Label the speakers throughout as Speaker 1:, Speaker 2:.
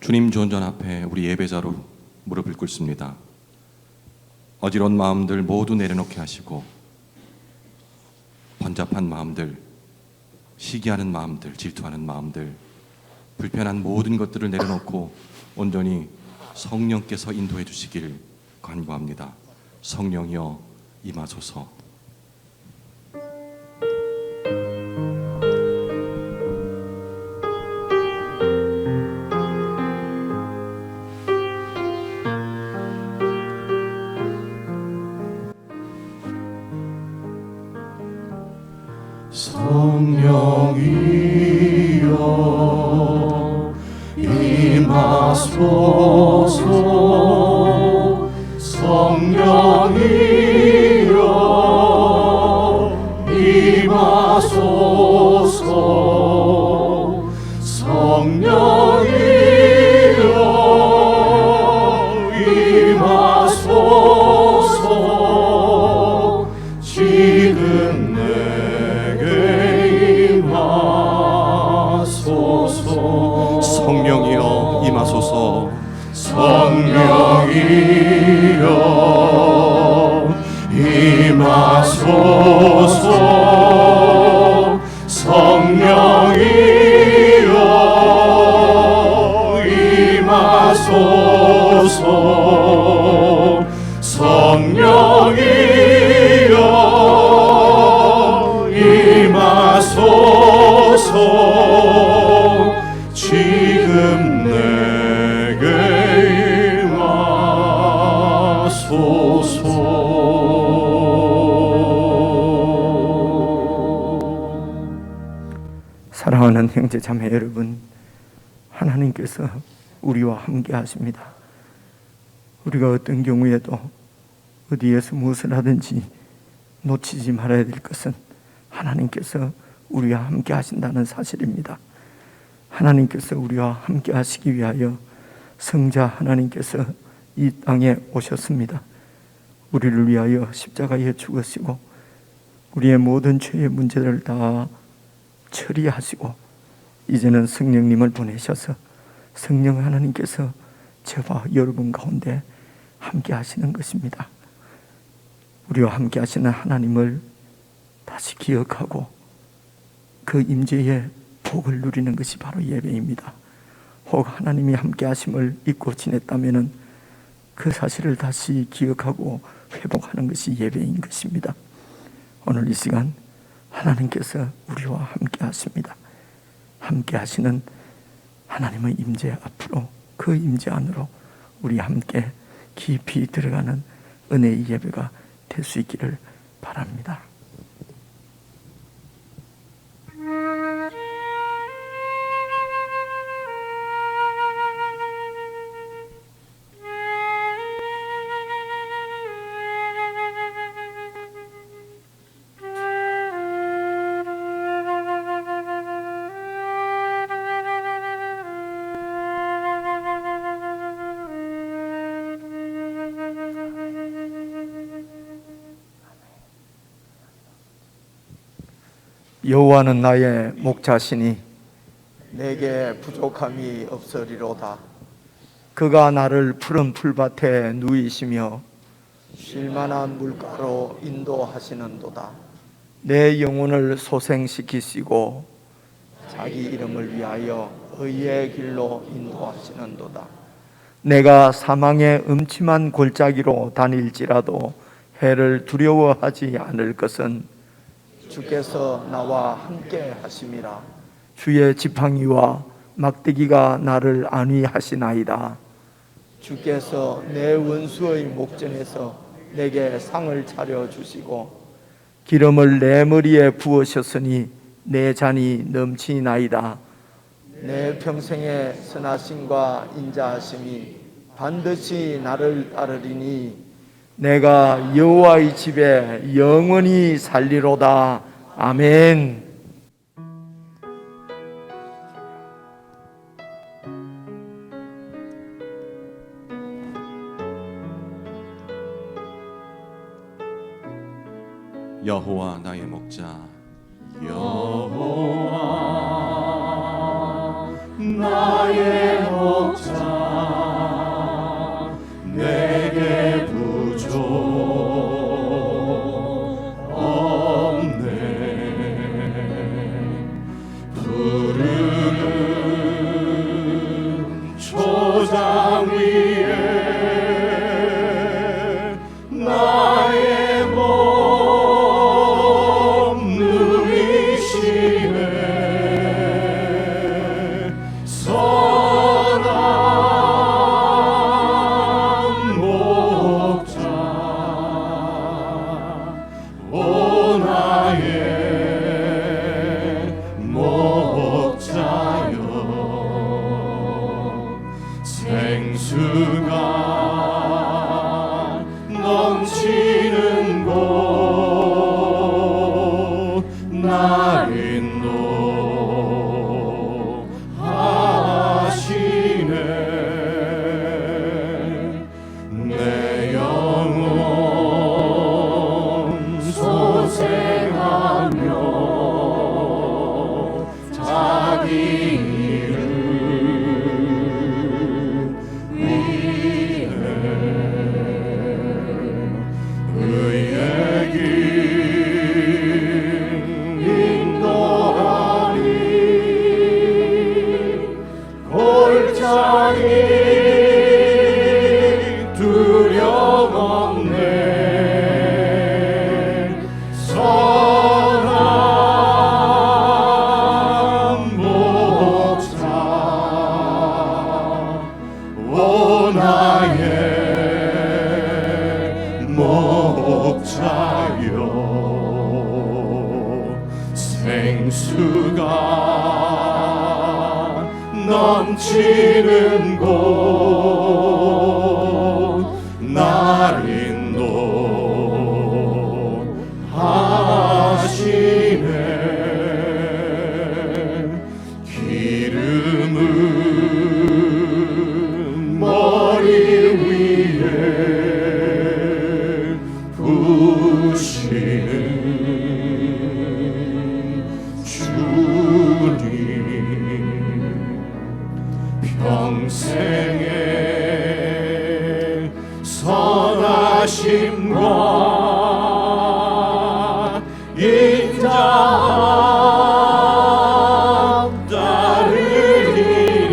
Speaker 1: 주님 존전 앞에 우리 예배자로 무릎을 꿇습니다. 어지러운 마음들 모두 내려놓게 하시고 번잡한 마음들, 시기하는 마음들, 질투하는 마음들, 불편한 모든 것들을 내려놓고 온전히 성령께서 인도해 주시길 간구합니다. 성령이여 임하소서.
Speaker 2: 성령이여 임하소서. 성령이여 임하소서. 성령이여 임하소서. 지금
Speaker 1: 성령이여 임하소서.
Speaker 2: 성령이여 임하소서. 성령이여 임하소서. 성령이여 임하소서. 지금 내게 임하소서.
Speaker 3: 사랑하는 형제 자매 여러분, 하나님께서 우리와 함께 하십니다. 우리가 어떤 경우에도 어디에서 무엇을 하든지 놓치지 말아야 될 것은 하나님께서 우리와 함께 하신다는 사실입니다. 하나님께서 우리와 함께 하시기 위하여 성자 하나님께서 이 땅에 오셨습니다. 우리를 위하여 십자가에 죽으시고 우리의 모든 죄의 문제를 다 처리하시고 이제는 성령님을 보내셔서 성령 하나님께서 저와 여러분 가운데 함께 하시는 것입니다. 우리와 함께 하시는 하나님을 다시 기억하고 그 임재의 복을 누리는 것이 바로 예배입니다. 혹 하나님이 함께 하심을 잊고 지냈다면 그 사실을 다시 기억하고 회복하는 것이 예배인 것입니다. 오늘 이 시간 하나님께서 우리와 함께 하십니다. 함께 하시는 하나님의 임재 앞으로, 그 임재 안으로 우리 함께 깊이 들어가는 은혜의 예배가 될 수 있기를 바랍니다. 여호와는 나의 목자시니 내게 부족함이 없으리로다. 그가 나를 푸른 풀밭에 누이시며 쉴만한 물가로 인도하시는도다. 내 영혼을 소생시키시고 자기 이름을 위하여 의의 길로 인도하시는도다. 내가 사망의 음침한 골짜기로 다닐지라도 해를 두려워하지 않을 것은 주께서 나와 함께 하심이라. 주의 지팡이와 막대기가 나를 안위하시나이다. 주께서 내 원수의 목전에서 내게 상을 차려주시고 기름을 내 머리에 부으셨으니 내 잔이 넘치나이다. 내 평생의 선하심과 인자하심이 반드시 나를 따르리니 내가 여호와의 집에 영원히 살리로다. 아멘.
Speaker 1: 여호와 나의 목자,
Speaker 2: 여호와 나의 목자, 나의 목자여 생수가 넘치는 곳 날 인도하시네 기름은 머리 위에 부으시는 주님 평생의 선하심과 인자함 따르리니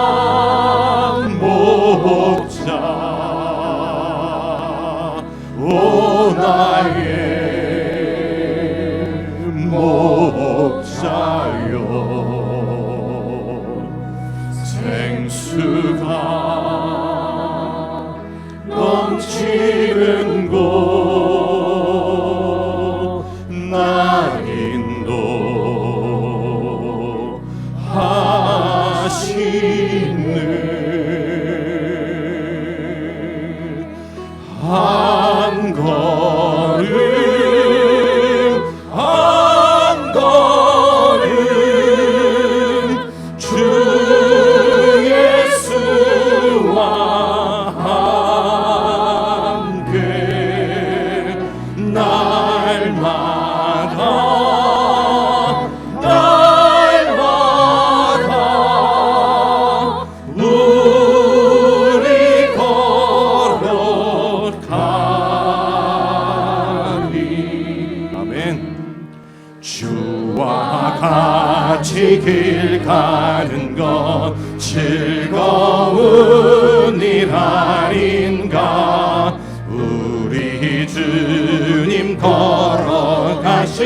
Speaker 2: 선한 목자 오 나의 목자여 생수가 넘치는 곳 날 인도하시네 한 걸음 한 걸음 주 예수와 함께 날마다 우리 걸어가리 아멘. 주와 같이 길 가는 것 즐거운 일 아닌가 우리 주님 걸어가신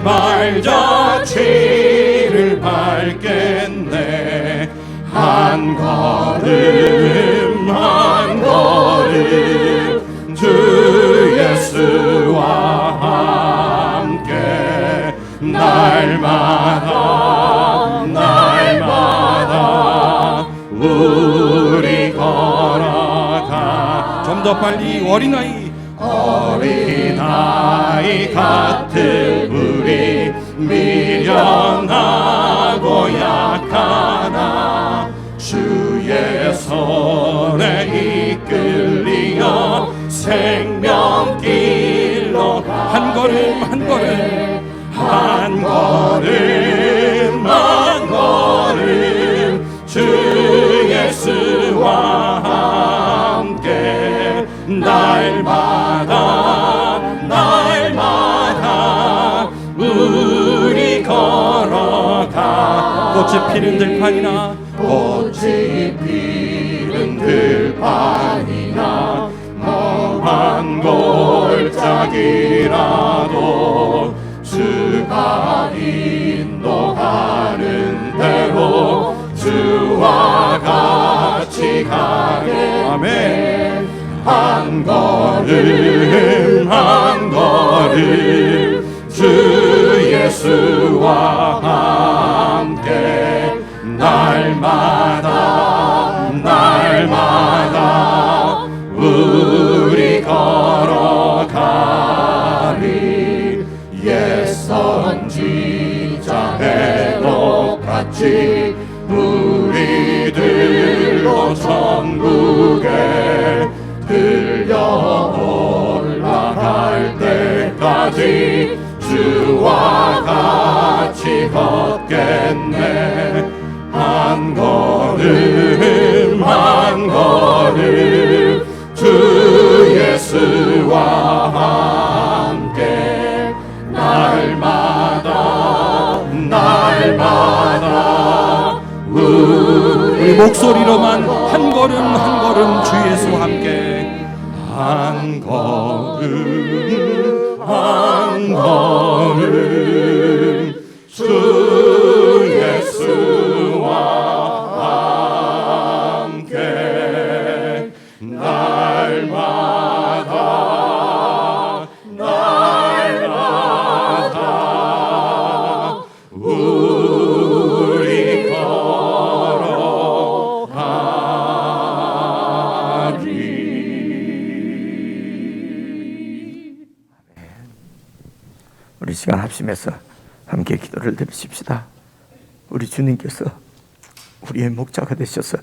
Speaker 2: 발자취를 밟겠네 한 걸음 한 걸음 주 예수와 함께 날마다 우리 걸어가 좀 더 빨리 어린아이 같은 우리 미련하고 약하나 주의 손에 이끌리어 생명길로 한 걸음 한 걸음 한 걸음 한 걸음 주 예수와 함께 날마다 우리 걸어가 꽃이 피는 들판이나 꽃이 피는 들판이나 멍한 골짜기라도 주가 인도하는 대로 주와 같이 가게 아멘 한 걸음 한 걸음 주 예수와 함께 날마다 우리 걸어가리 옛 선지자 해독같이 우리들도 천국에 들려 올라갈 때까지 주와 같이 걷겠네 한 걸음 한 걸음 주 예수와 함께 날마다 우리 목소리로만 한 걸음 한 걸음 주 예수와 함께 한 걸음 한 걸음 주
Speaker 3: 우리 시간 합심해서 함께 기도를 드리십시다. 우리 주님께서 우리의 목자가 되셔서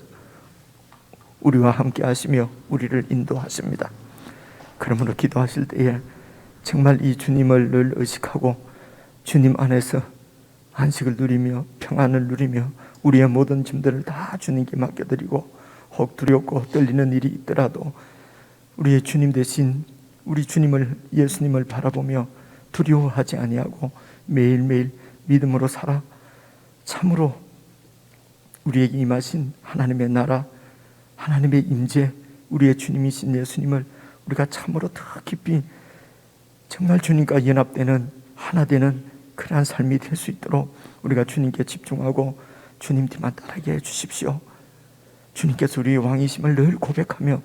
Speaker 3: 우리와 함께 하시며 우리를 인도하십니다. 그러므로 기도하실 때에 정말 이 주님을 늘 의식하고 주님 안에서 안식을 누리며 평안을 누리며 우리의 모든 짐들을 다 주님께 맡겨드리고 혹 두렵고 떨리는 일이 있더라도 우리의 주님 대신 우리 주님을, 예수님을 바라보며 두려워하지 아니하고 매일매일 믿음으로 살아 참으로 우리에게 임하신 하나님의 나라, 하나님의 임재, 우리의 주님이신 예수님을 우리가 참으로 더 깊이 정말 주님과 연합되는, 하나 되는 그러한 삶이 될 수 있도록 우리가 주님께 집중하고 주님 뒤만 따르게 해주십시오. 주님께서 우리의 왕이심을 늘 고백하며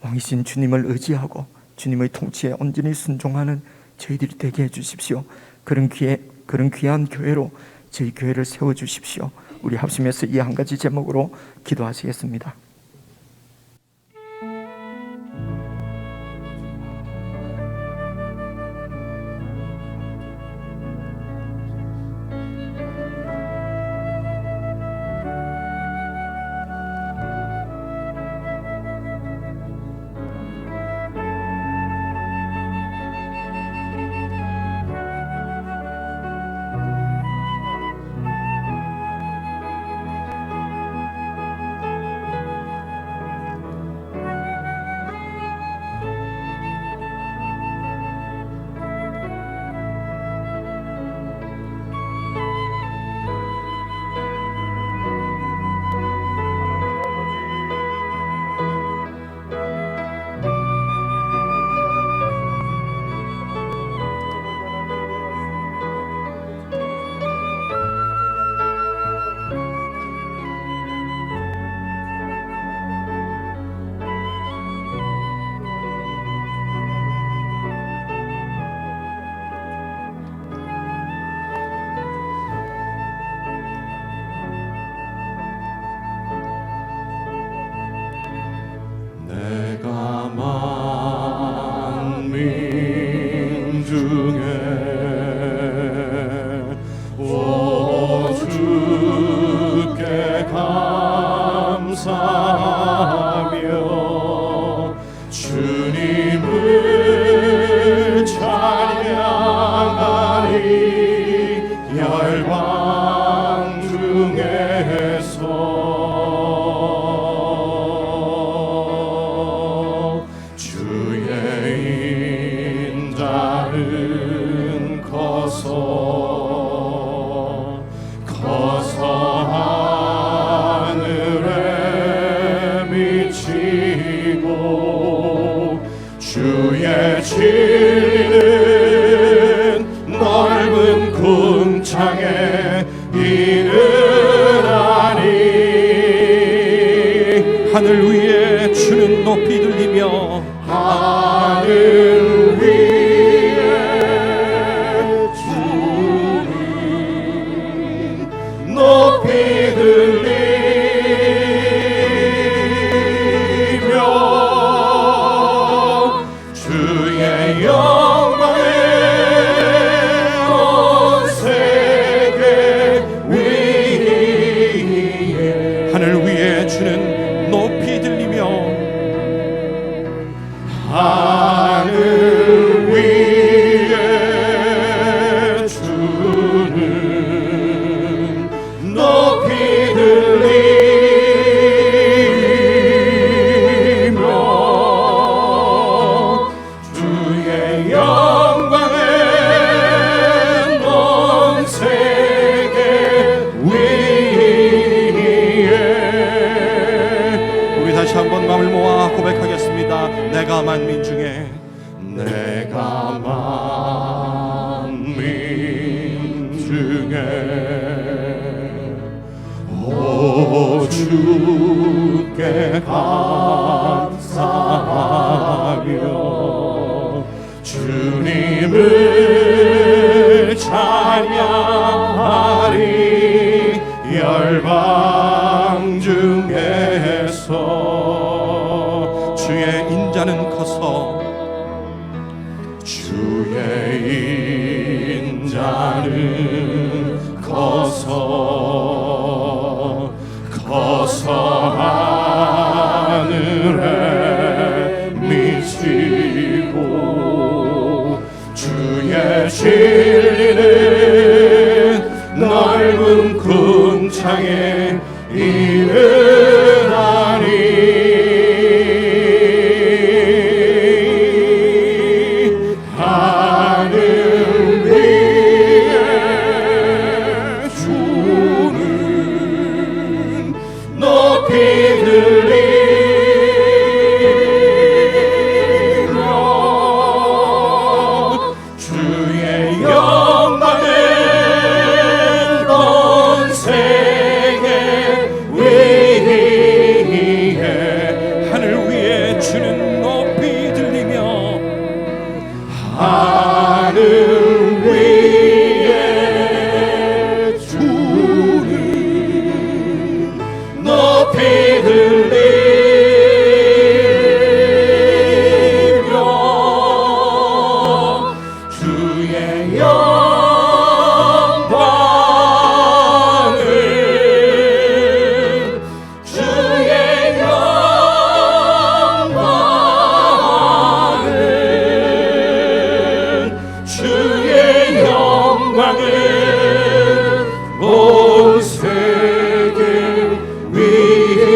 Speaker 3: 왕이신 주님을 의지하고 주님의 통치에 온전히 순종하는 저희들이 되게 해주십시오. 그런 귀한 교회로 저희 교회를 세워주십시오. 우리 합심해서 이 한 가지 제목으로 기도하시겠습니다.
Speaker 2: 내가 만민 중에 오 주께 감사하며 주님을 찬양하리. 열방 중에서 주의 인자는 커서 하늘에 미치고 주의 진리는 넓은 궁창에 이르나니.
Speaker 1: 하늘 위에 주는 높이 들리며
Speaker 2: 하늘 위에 주님 높이 들리며 주의 영광에 온 세계 위에.
Speaker 1: 하늘 위에 주는 높이 들리며
Speaker 2: 하늘 위에 주는 높이 들리며 주의 영광에 온 세계 위에.
Speaker 1: 우리 다시 한번 마음을 모아 고백하겠습니다. 내가 만민 중에
Speaker 2: 내가 만민 중에 오 주께 감사하며 주님을 찬양하리. 열방 중에서
Speaker 1: 주의 인자는 커서
Speaker 2: 주의 자는 커서 하늘에 미치고 주의 진리는 넓은 궁창에 이르나니 하늘 위에 주는 높이 들리며 주의 영광을 온 세계 위에 하늘 위에 주는 높이 들리며 하늘 위에 주는 높이 들리며 주의 영광을 주의 영광을 주의 영광을 온 세계 위에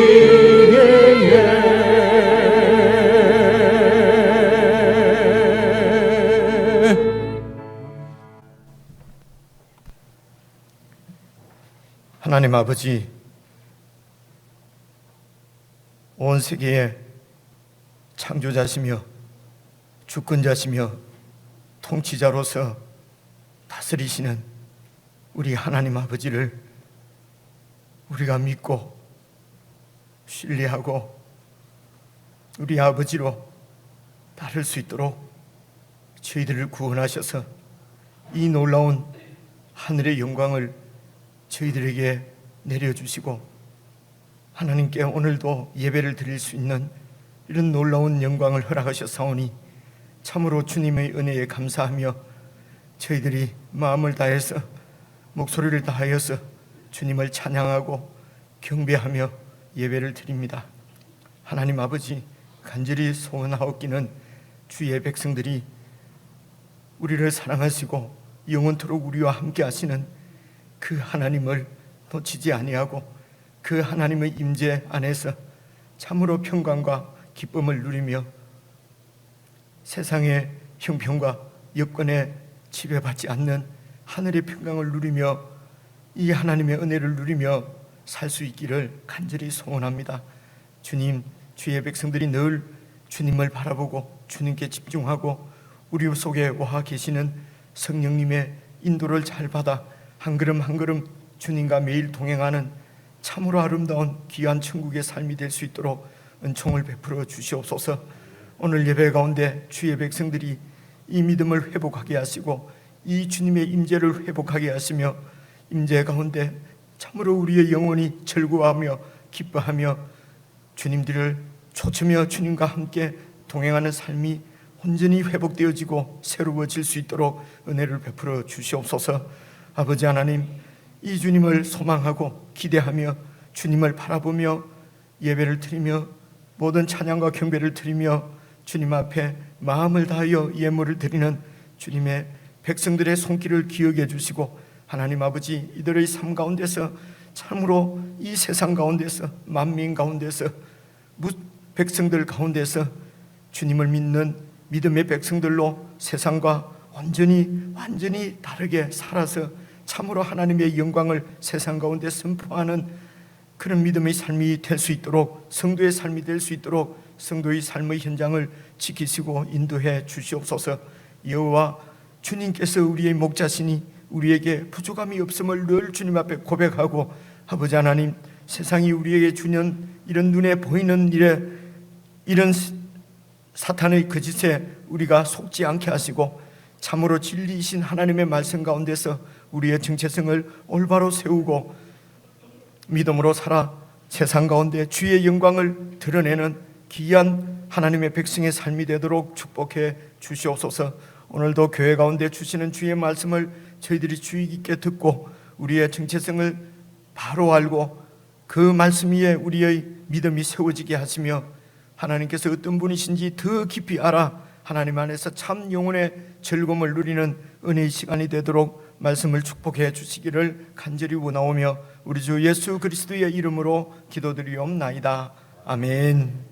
Speaker 3: 하나님 아버지, 온 세계의 창조자시며 주권자시며 통치자로서 다스리시는 우리 하나님 아버지를 우리가 믿고 신뢰하고 우리 아버지로 따를 수 있도록 저희들을 구원하셔서 이 놀라운 하늘의 영광을 저희들에게 내려주시고 하나님께 오늘도 예배를 드릴 수 있는 이런 놀라운 영광을 허락하셨사오니 참으로 주님의 은혜에 감사하며 저희들이 마음을 다해서 목소리를 다하여서 주님을 찬양하고 경배하며 예배를 드립니다. 하나님 아버지, 간절히 소원하옵기는 주의 백성들이 우리를 사랑하시고 영원토록 우리와 함께 하시는 그 하나님을 놓치지 아니하고 그 하나님의 임재 안에서 참으로 평강과 기쁨을 누리며 세상의 형편과 여건에 지배받지 않는 하늘의 평강을 누리며 이 하나님의 은혜를 누리며 살 수 있기를 간절히 소원합니다. 주님, 주의 백성들이 늘 주님을 바라보고 주님께 집중하고 우리 속에 와 계시는 성령님의 인도를 잘 받아 한 걸음 한 걸음 주님과 매일 동행하는 참으로 아름다운 귀한 천국의 삶이 될 수 있도록 은총을 베풀어 주시옵소서. 오늘 예배 가운데 주의 백성들이 이 믿음을 회복하게 하시고 이 주님의 임재를 회복하게 하시며 임재 가운데 참으로 우리의 영혼이 즐거워하며 기뻐하며 주님들을 좇으며 주님과 함께 동행하는 삶이 온전히 회복되어지고 새로워질 수 있도록 은혜를 베풀어 주시옵소서. 아버지 하나님, 이 주님을 소망하고 기대하며 주님을 바라보며 예배를 드리며 모든 찬양과 경배를 드리며 주님 앞에 마음을 다하여 예물을 드리는 주님의 백성들의 손길을 기억해 주시고 하나님 아버지, 이들의 삶 가운데서 참으로 이 세상 가운데서 만민 가운데서 백성들 가운데서 주님을 믿는 믿음의 백성들로 세상과 완전히 다르게 살아서 참으로 하나님의 영광을 세상 가운데 선포하는 그런 믿음의 삶이 될 수 있도록, 성도의 삶이 될 수 있도록 성도의 삶의 현장을 지키시고 인도해 주시옵소서. 여호와 주님께서 우리의 목자시니 우리에게 부족함이 없음을 늘 주님 앞에 고백하고, 아버지 하나님, 세상이 우리에게 주는 이런 눈에 보이는 일에, 이런 사탄의 거짓에 우리가 속지 않게 하시고 참으로 진리이신 하나님의 말씀 가운데서 우리의 정체성을 올바로 세우고 믿음으로 살아 세상 가운데 주의 영광을 드러내는 귀한 하나님의 백성의 삶이 되도록 축복해 주시옵소서. 오늘도 교회 가운데 주시는 주의 말씀을 저희들이 주의 깊게 듣고 우리의 정체성을 바로 알고 그 말씀 위에 우리의 믿음이 세워지게 하시며 하나님께서 어떤 분이신지 더 깊이 알아 하나님 안에서 참 영혼의 즐거움을 누리는 은혜의 시간이 되도록 말씀을 축복해 주시기를 간절히 원하오며 우리 주 예수 그리스도의 이름으로 기도드리옵나이다. 아멘.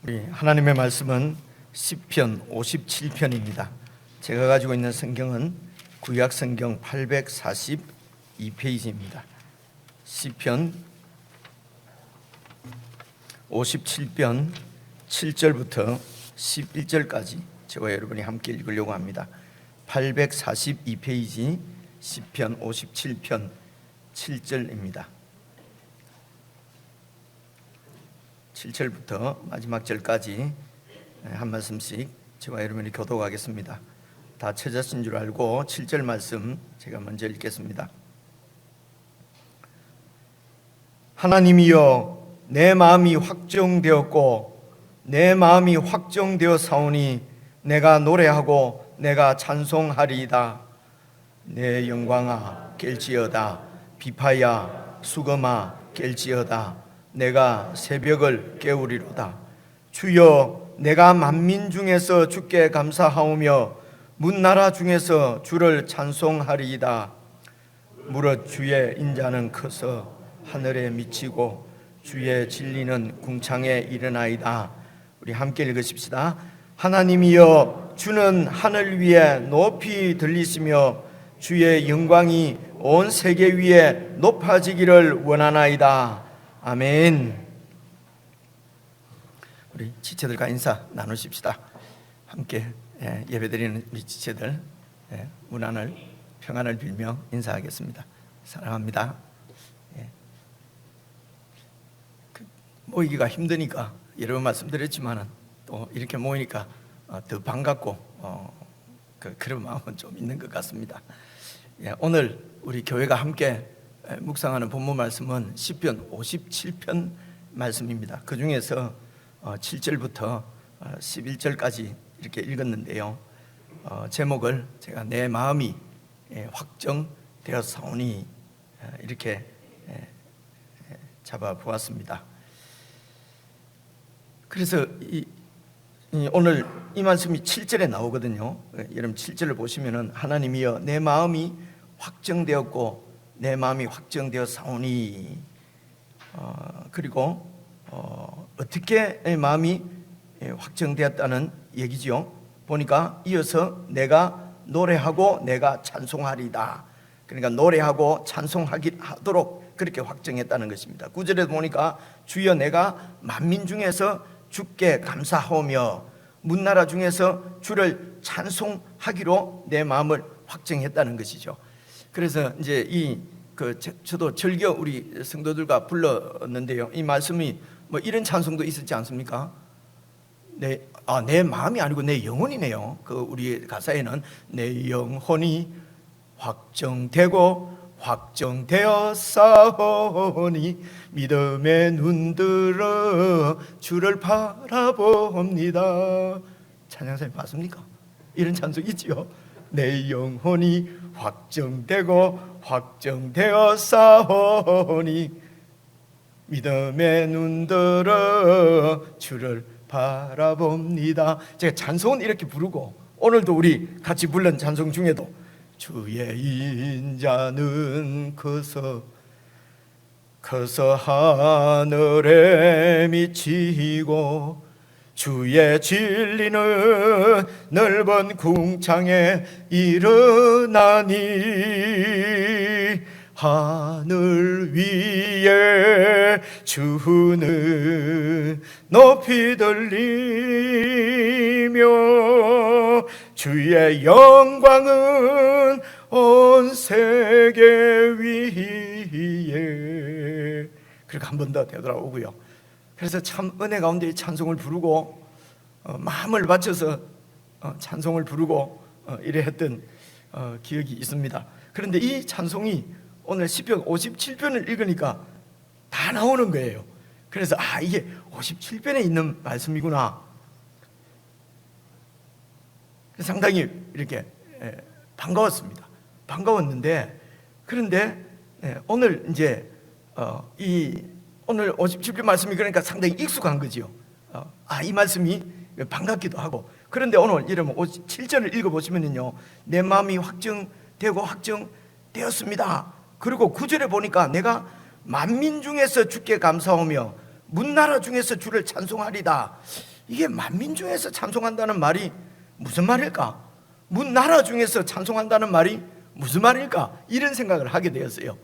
Speaker 3: 우리 하나님의 말씀은 시편 57편입니다. 제가 가지고 있는 성경은 구약 성경 842페이지입니다. 시편 57편 7절부터 11절까지 저와 여러분이 함께 읽으려고 합니다. 842페이지 시편 57편 7절입니다. 7절부터 마지막 절까지 한 말씀씩 저와 여러분이 교독하겠습니다. 다 찾으신 줄 알고 7절 말씀 제가 먼저 읽겠습니다. 하나님이여 내 마음이 확정되었고 내 마음이 확정되어 사오니 내가 노래하고 내가 찬송하리이다. 내 영광아 깰지어다. 비파야 수금아 깰지어다. 내가 새벽을 깨우리로다. 주여 내가 만민 중에서 주께 감사하오며 문나라 중에서 주를 찬송하리이다. 무릇 주의 인자는 커서 하늘에 미치고 주의 진리는 궁창에 이르나이다. 우리 함께 읽으십시다. 하나님이여 주는 하늘 위에 높이 들리시며 주의 영광이 온 세계 위에 높아지기를 원하나이다. 아멘. 우리 지체들과 인사 나누십시다. 함께 예배드리는 우리 지체들 문안을 평안을 빌며 인사하겠습니다. 사랑합니다. 모이기가 힘드니까 여러 번 말씀드렸지만은 또 이렇게 모이니까 더 반갑고 그런 마음은 좀 있는 것 같습니다. 오늘 우리 교회가 함께 묵상하는 본문 말씀은 시편 57편 말씀입니다. 그 중에서 7절부터 11절까지 이렇게 읽었는데요. 제목을 제가 내 마음이 확정되었사오니 이렇게 잡아보았습니다. 그래서 오늘 이 말씀이 7절에 나오거든요. 여러분 7절을 보시면은 하나님이여 내 마음이 확정되었고 내 마음이 확정되었사오니 그리고 어떻게 마음이 확정되었다는 얘기죠. 보니까 이어서 내가 노래하고 내가 찬송하리다. 그러니까 노래하고 찬송하도록 그렇게 확정했다는 것입니다. 9절에 보니까 주여 내가 만민 중에서 주께 감사하오며 문나라 중에서 주를 찬송하기로 내 마음을 확정했다는 것이죠. 그래서 이제 저도 즐겨 우리 성도들과 불렀는데요. 이 말씀이 뭐 이런 찬송도 있었지 않습니까? 내 마음이 아니고 내 영혼이네요. 우리 가사에는 내 영혼이 확정되었사오니 믿음의 눈들어 주를 바라봅니다. 찬양사님 맞습니까? 이런 찬송 있지요. 내 영혼이 확정되었사오니 믿음의 눈들어 주를 바라봅니다. 제가 찬송은 이렇게 부르고 오늘도 우리 같이 불른 찬송 중에도 주의 인자는 커서 하늘에 미치고 주의 진리는 넓은 궁창에 이르나니 하늘 위에 주는 높이 들리며 주의 영광은 온 세계 위에. 그렇게 한 번 더 되돌아오고요. 그래서 참 은혜 가운데 이 찬송을 부르고 마음을 바쳐서 찬송을 부르고 이래 했던 기억이 있습니다. 그런데 이 찬송이 오늘 시편 57편을 읽으니까 다 나오는 거예요. 그래서 이게 57편에 있는 말씀이구나. 상당히 이렇게 반가웠습니다. 반가웠는데, 그런데 오늘 이제 오늘 57편 말씀이 그러니까 상당히 익숙한 거죠. 이 말씀이 반갑기도 하고. 그런데 오늘 이러면 57절을 읽어보시면요, 내 마음이 확정되고 확정되었습니다. 그리고 9절에 보니까 내가 만민 중에서 주께 감사하며 문나라 중에서 주를 찬송하리다. 이게 만민 중에서 찬송한다는 말이 무슨 말일까? 문나라 중에서 찬송한다는 말이 무슨 말일까? 이런 생각을 하게 되었어요.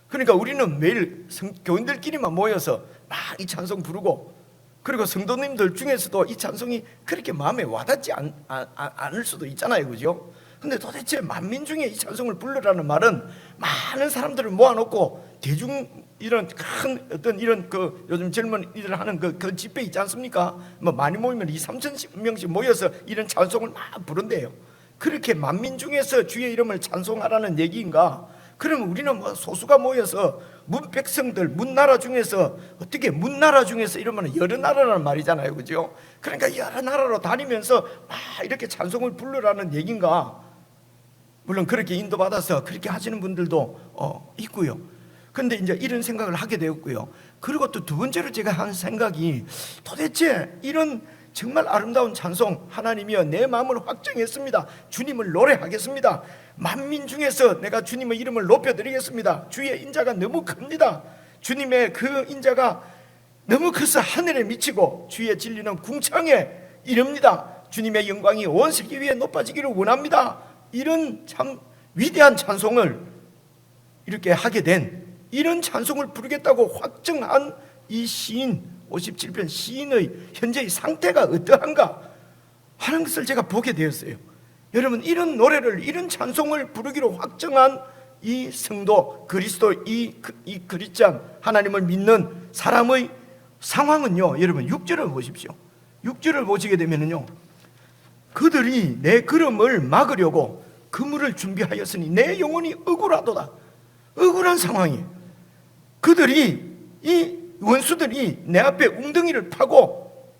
Speaker 3: 그러니까 우리는 매일 교인들끼리만 모여서 막 이 찬송 부르고, 그리고 성도님들 중에서도 이 찬송이 그렇게 마음에 와닿지 않을 수도 있잖아요, 그죠? 근데 도대체 만민 중에 이 찬송을 부르라는 말은 많은 사람들을 모아놓고 대중 이런 큰 어떤 이런 요즘 젊은이들 하는 그 집회 있지 않습니까? 뭐 많이 모이면 2,000~3,000명씩 모여서 이런 찬송을 막 부른대요. 그렇게 만민 중에서 주의 이름을 찬송하라는 얘기인가? 그러면 우리는 뭐 소수가 모여서 문백성들, 문나라 중에서, 어떻게 문나라 중에서 이러면 여러 나라라는 말이잖아요, 그죠? 그러니까 여러 나라로 다니면서 막 이렇게 찬송을 부르라는 얘기인가? 물론 그렇게 인도받아서 그렇게 하시는 분들도 있고요. 그런데 이제 이런 생각을 하게 되었고요. 그리고 또 두 번째로 제가 한 생각이, 도대체 이런 정말 아름다운 찬송, 하나님이여 내 마음을 확정했습니다, 주님을 노래하겠습니다, 만민 중에서 내가 주님의 이름을 높여드리겠습니다, 주의 인자가 너무 큽니다, 주님의 그 인자가 너무 커서 하늘에 미치고 주의 진리는 궁창에 이릅니다, 주님의 영광이 온 세계 위에 높아지기를 원합니다. 이런 참 위대한 찬송을 이렇게 하게 된, 이런 찬송을 부르겠다고 확정한 이 시인, 57편 시인의 현재의 상태가 어떠한가 하는 것을 제가 보게 되었어요. 여러분, 이런 노래를, 이런 찬송을 부르기로 확정한 이 성도, 그리스도, 이 그리스찬, 하나님을 믿는 사람의 상황은요, 여러분 6절을 보십시오. 6절을 보시게 되면요, 그들이 내 걸음을 막으려고 그물을 준비하였으니 내 영혼이 억울하도다. 억울한 상황이에요. 그들이, 이 원수들이 내 앞에 웅덩이를 파고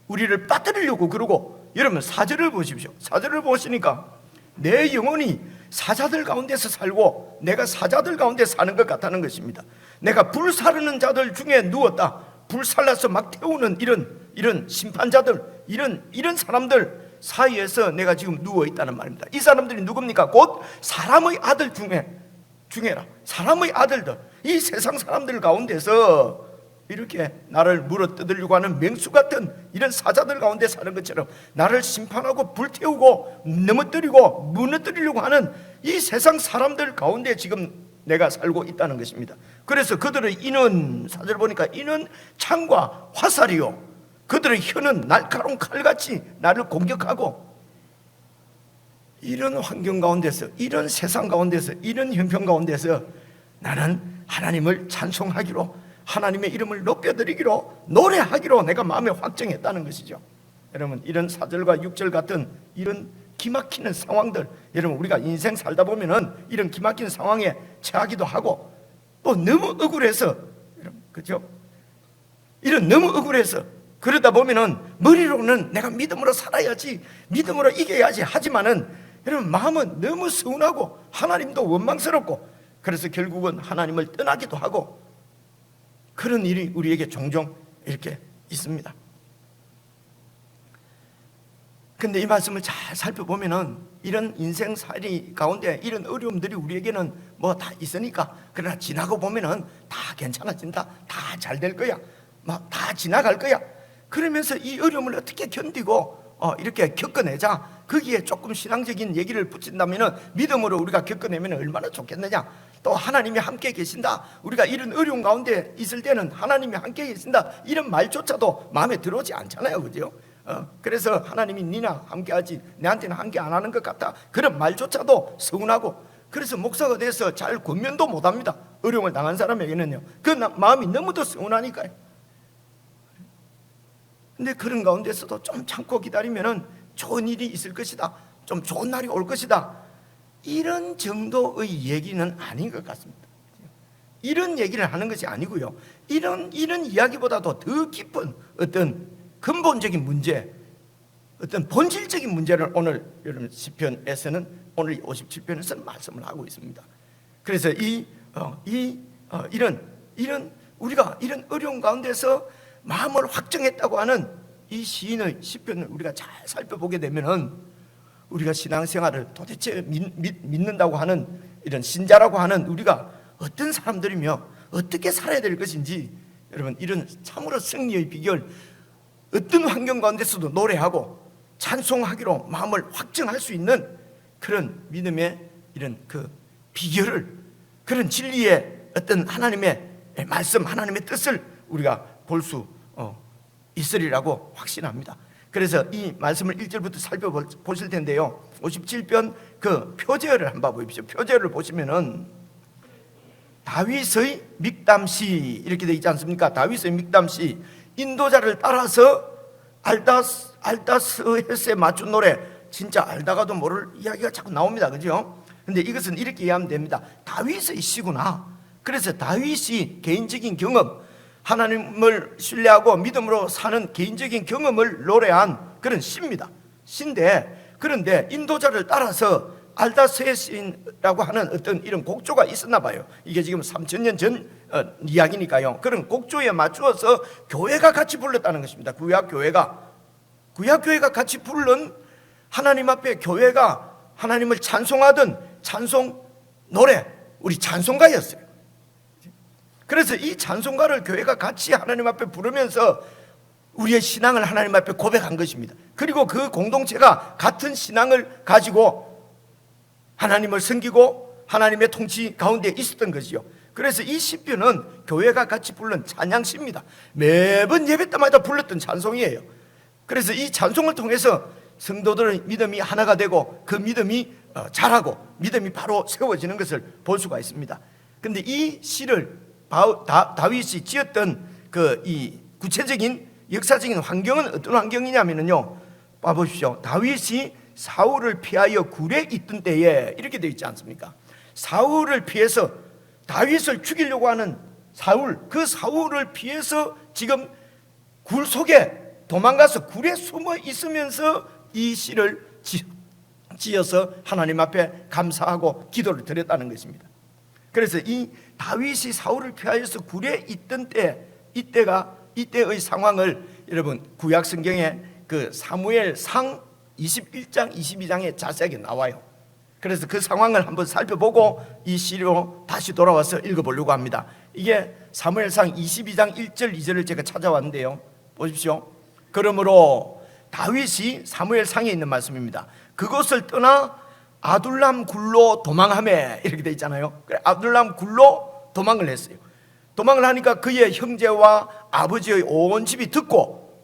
Speaker 3: 우리를 빠뜨리려고 그러고, 여러분 4절을 보십시오. 4절을 보시니까 내 영혼이 사자들 가운데서 살고 내가 사자들 가운데 사는 것 같다는 것입니다. 내가 불사르는 자들 중에 누웠다. 불살라서 막 태우는 이런 심판자들, 이런 사람들 사이에서 내가 지금 누워 있다는 말입니다. 이 사람들이 누굽니까? 곧 사람의 아들 중에라. 사람의 아들들, 이 세상 사람들 가운데서 이렇게 나를 물어뜯으려고 하는 맹수 같은 이런 사자들 가운데 사는 것처럼 나를 심판하고 불태우고 넘어뜨리고 무너뜨리려고 하는 이 세상 사람들 가운데 지금 내가 살고 있다는 것입니다. 그래서 그들의 이는, 사절 보니까 이는 창과 화살이요, 그들의 혀는 날카로운 칼같이 나를 공격하고, 이런 환경 가운데서, 이런 세상 가운데서, 이런 형편 가운데서 나는 하나님을 찬송하기로, 하나님의 이름을 높여드리기로, 노래하기로 내가 마음에 확정했다는 것이죠. 여러분, 이런 4절과 6절 같은 이런 기막히는 상황들, 여러분 우리가 인생 살다 보면은 이런 기막히는 상황에 처하기도 하고, 또 너무 억울해서, 그죠? 이런 너무 억울해서 그러다 보면은 머리로는 내가 믿음으로 살아야지, 믿음으로 이겨야지 하지만은 여러분 마음은 너무 서운하고 하나님도 원망스럽고, 그래서 결국은 하나님을 떠나기도 하고, 그런 일이 우리에게 종종 이렇게 있습니다. 근데 이 말씀을 잘 살펴보면은 이런 인생살이 가운데 이런 어려움들이 우리에게는 뭐 다 있으니까, 그러나 지나고 보면은 다 괜찮아진다, 다 잘 될 거야, 막 다 지나갈 거야, 그러면서 이 어려움을 어떻게 견디고 이렇게 겪어내자, 거기에 조금 신앙적인 얘기를 붙인다면 믿음으로 우리가 겪어내면 얼마나 좋겠느냐. 또 하나님이 함께 계신다, 우리가 이런 어려운 가운데 있을 때는 하나님이 함께 계신다, 이런 말조차도 마음에 들어오지 않잖아요, 그죠? 그래서 하나님이 니나 함께하지 내한테는 함께 안 하는 것 같다, 그런 말조차도 서운하고, 그래서 목사가 돼서 잘 권면도 못합니다. 어려움을 당한 사람에게는요. 그 마음이 너무도 서운하니까요. 근데 그런 가운데서도 좀 참고 기다리면은 좋은 일이 있을 것이다, 좀 좋은 날이 올 것이다, 이런 정도의 얘기는 아닌 것 같습니다. 이런 얘기를 하는 것이 아니고요, 이런 이야기보다도 더 깊은 어떤 근본적인 문제, 어떤 본질적인 문제를 오늘 여러분 시편에서는, 오늘 57편에서는 말씀을 하고 있습니다. 그래서 이런 우리가 이런 어려운 가운데서 마음을 확정했다고 하는 이 시인의 시편을 우리가 잘 살펴보게 되면은, 우리가 신앙생활을 도대체 믿는다고 하는, 이런 신자라고 하는 우리가 어떤 사람들이며 어떻게 살아야 될 것인지, 여러분 이런 참으로 승리의 비결, 어떤 환경 가운데서도 노래하고 찬송하기로 마음을 확정할 수 있는 그런 믿음의 이런 그 비결을, 그런 진리의 어떤 하나님의 말씀, 하나님의 뜻을 우리가 볼 수 있으리라고 확신합니다. 그래서 이 말씀을 1절부터 살펴보실 텐데요, 57편 그 표제어를 한번 보십시오. 표제어를 보시면은 다윗의 믹담시 이렇게 되어 있지 않습니까? 다윗의 믹담시, 인도자를 따라서 알다스햇에 맞춘 노래. 진짜 알다가도 모를 이야기가 자꾸 나옵니다, 그죠? 근데 이것은 이렇게 이해하면 됩니다. 다윗의 시구나. 그래서 다윗이 개인적인 경험, 하나님을 신뢰하고 믿음으로 사는 개인적인 경험을 노래한 그런 시입니다. 시인데, 그런데 인도자를 따라서 알다스햇이라고 하는 어떤 이런 곡조가 있었나 봐요. 이게 지금 3000년 전 이야기니까요. 그런 곡조에 맞추어서 교회가 같이 불렀다는 것입니다. 구약교회가 같이 부른, 하나님 앞에 교회가 하나님을 찬송하던 찬송 노래, 우리 찬송가였어요. 그래서 이 찬송가를 교회가 같이 하나님 앞에 부르면서 우리의 신앙을 하나님 앞에 고백한 것입니다. 그리고 그 공동체가 같은 신앙을 가지고 하나님을 섬기고 하나님의 통치 가운데 있었던 것이요. 그래서 이 시편은 교회가 같이 부른 찬양시입니다. 매번 예배 때마다 불렀던 찬송이에요. 그래서 이 찬송을 통해서 성도들의 믿음이 하나가 되고 그 믿음이 자라고 믿음이 바로 세워지는 것을 볼 수가 있습니다. 그런데 이 시를 다윗이 지었던 그 이 구체적인 역사적인 환경은 어떤 환경이냐면요, 봐보십시오. 다윗이 사울을 피하여 굴에 있던 때에 이렇게 되어 있지 않습니까? 사울을 피해서 다윗을 죽이려고 하는 그 사울을 피해서 지금 굴 속에 도망가서 굴에 숨어 있으면서 이 시를 지어서 하나님 앞에 감사하고 기도를 드렸다는 것입니다. 그래서 이 다윗이 사울을 피하여서 굴에 있던 때, 이때의 상황을 여러분 구약 성경에 그 사무엘상 21장 22장에 자세하게 나와요. 그래서 그 상황을 한번 살펴보고 이 시로 다시 돌아와서 읽어보려고 합니다. 이게 사무엘상 22장 1절 2절을 제가 찾아왔는데요, 보십시오. 그러므로 다윗이, 사무엘상에 있는 말씀입니다, 그것을 떠나 아둘람 굴로 도망하며, 이렇게 돼 있잖아요. 그래, 아둘람 굴로 도망을 했어요. 도망을 하니까 그의 형제와 아버지의 온 집이 듣고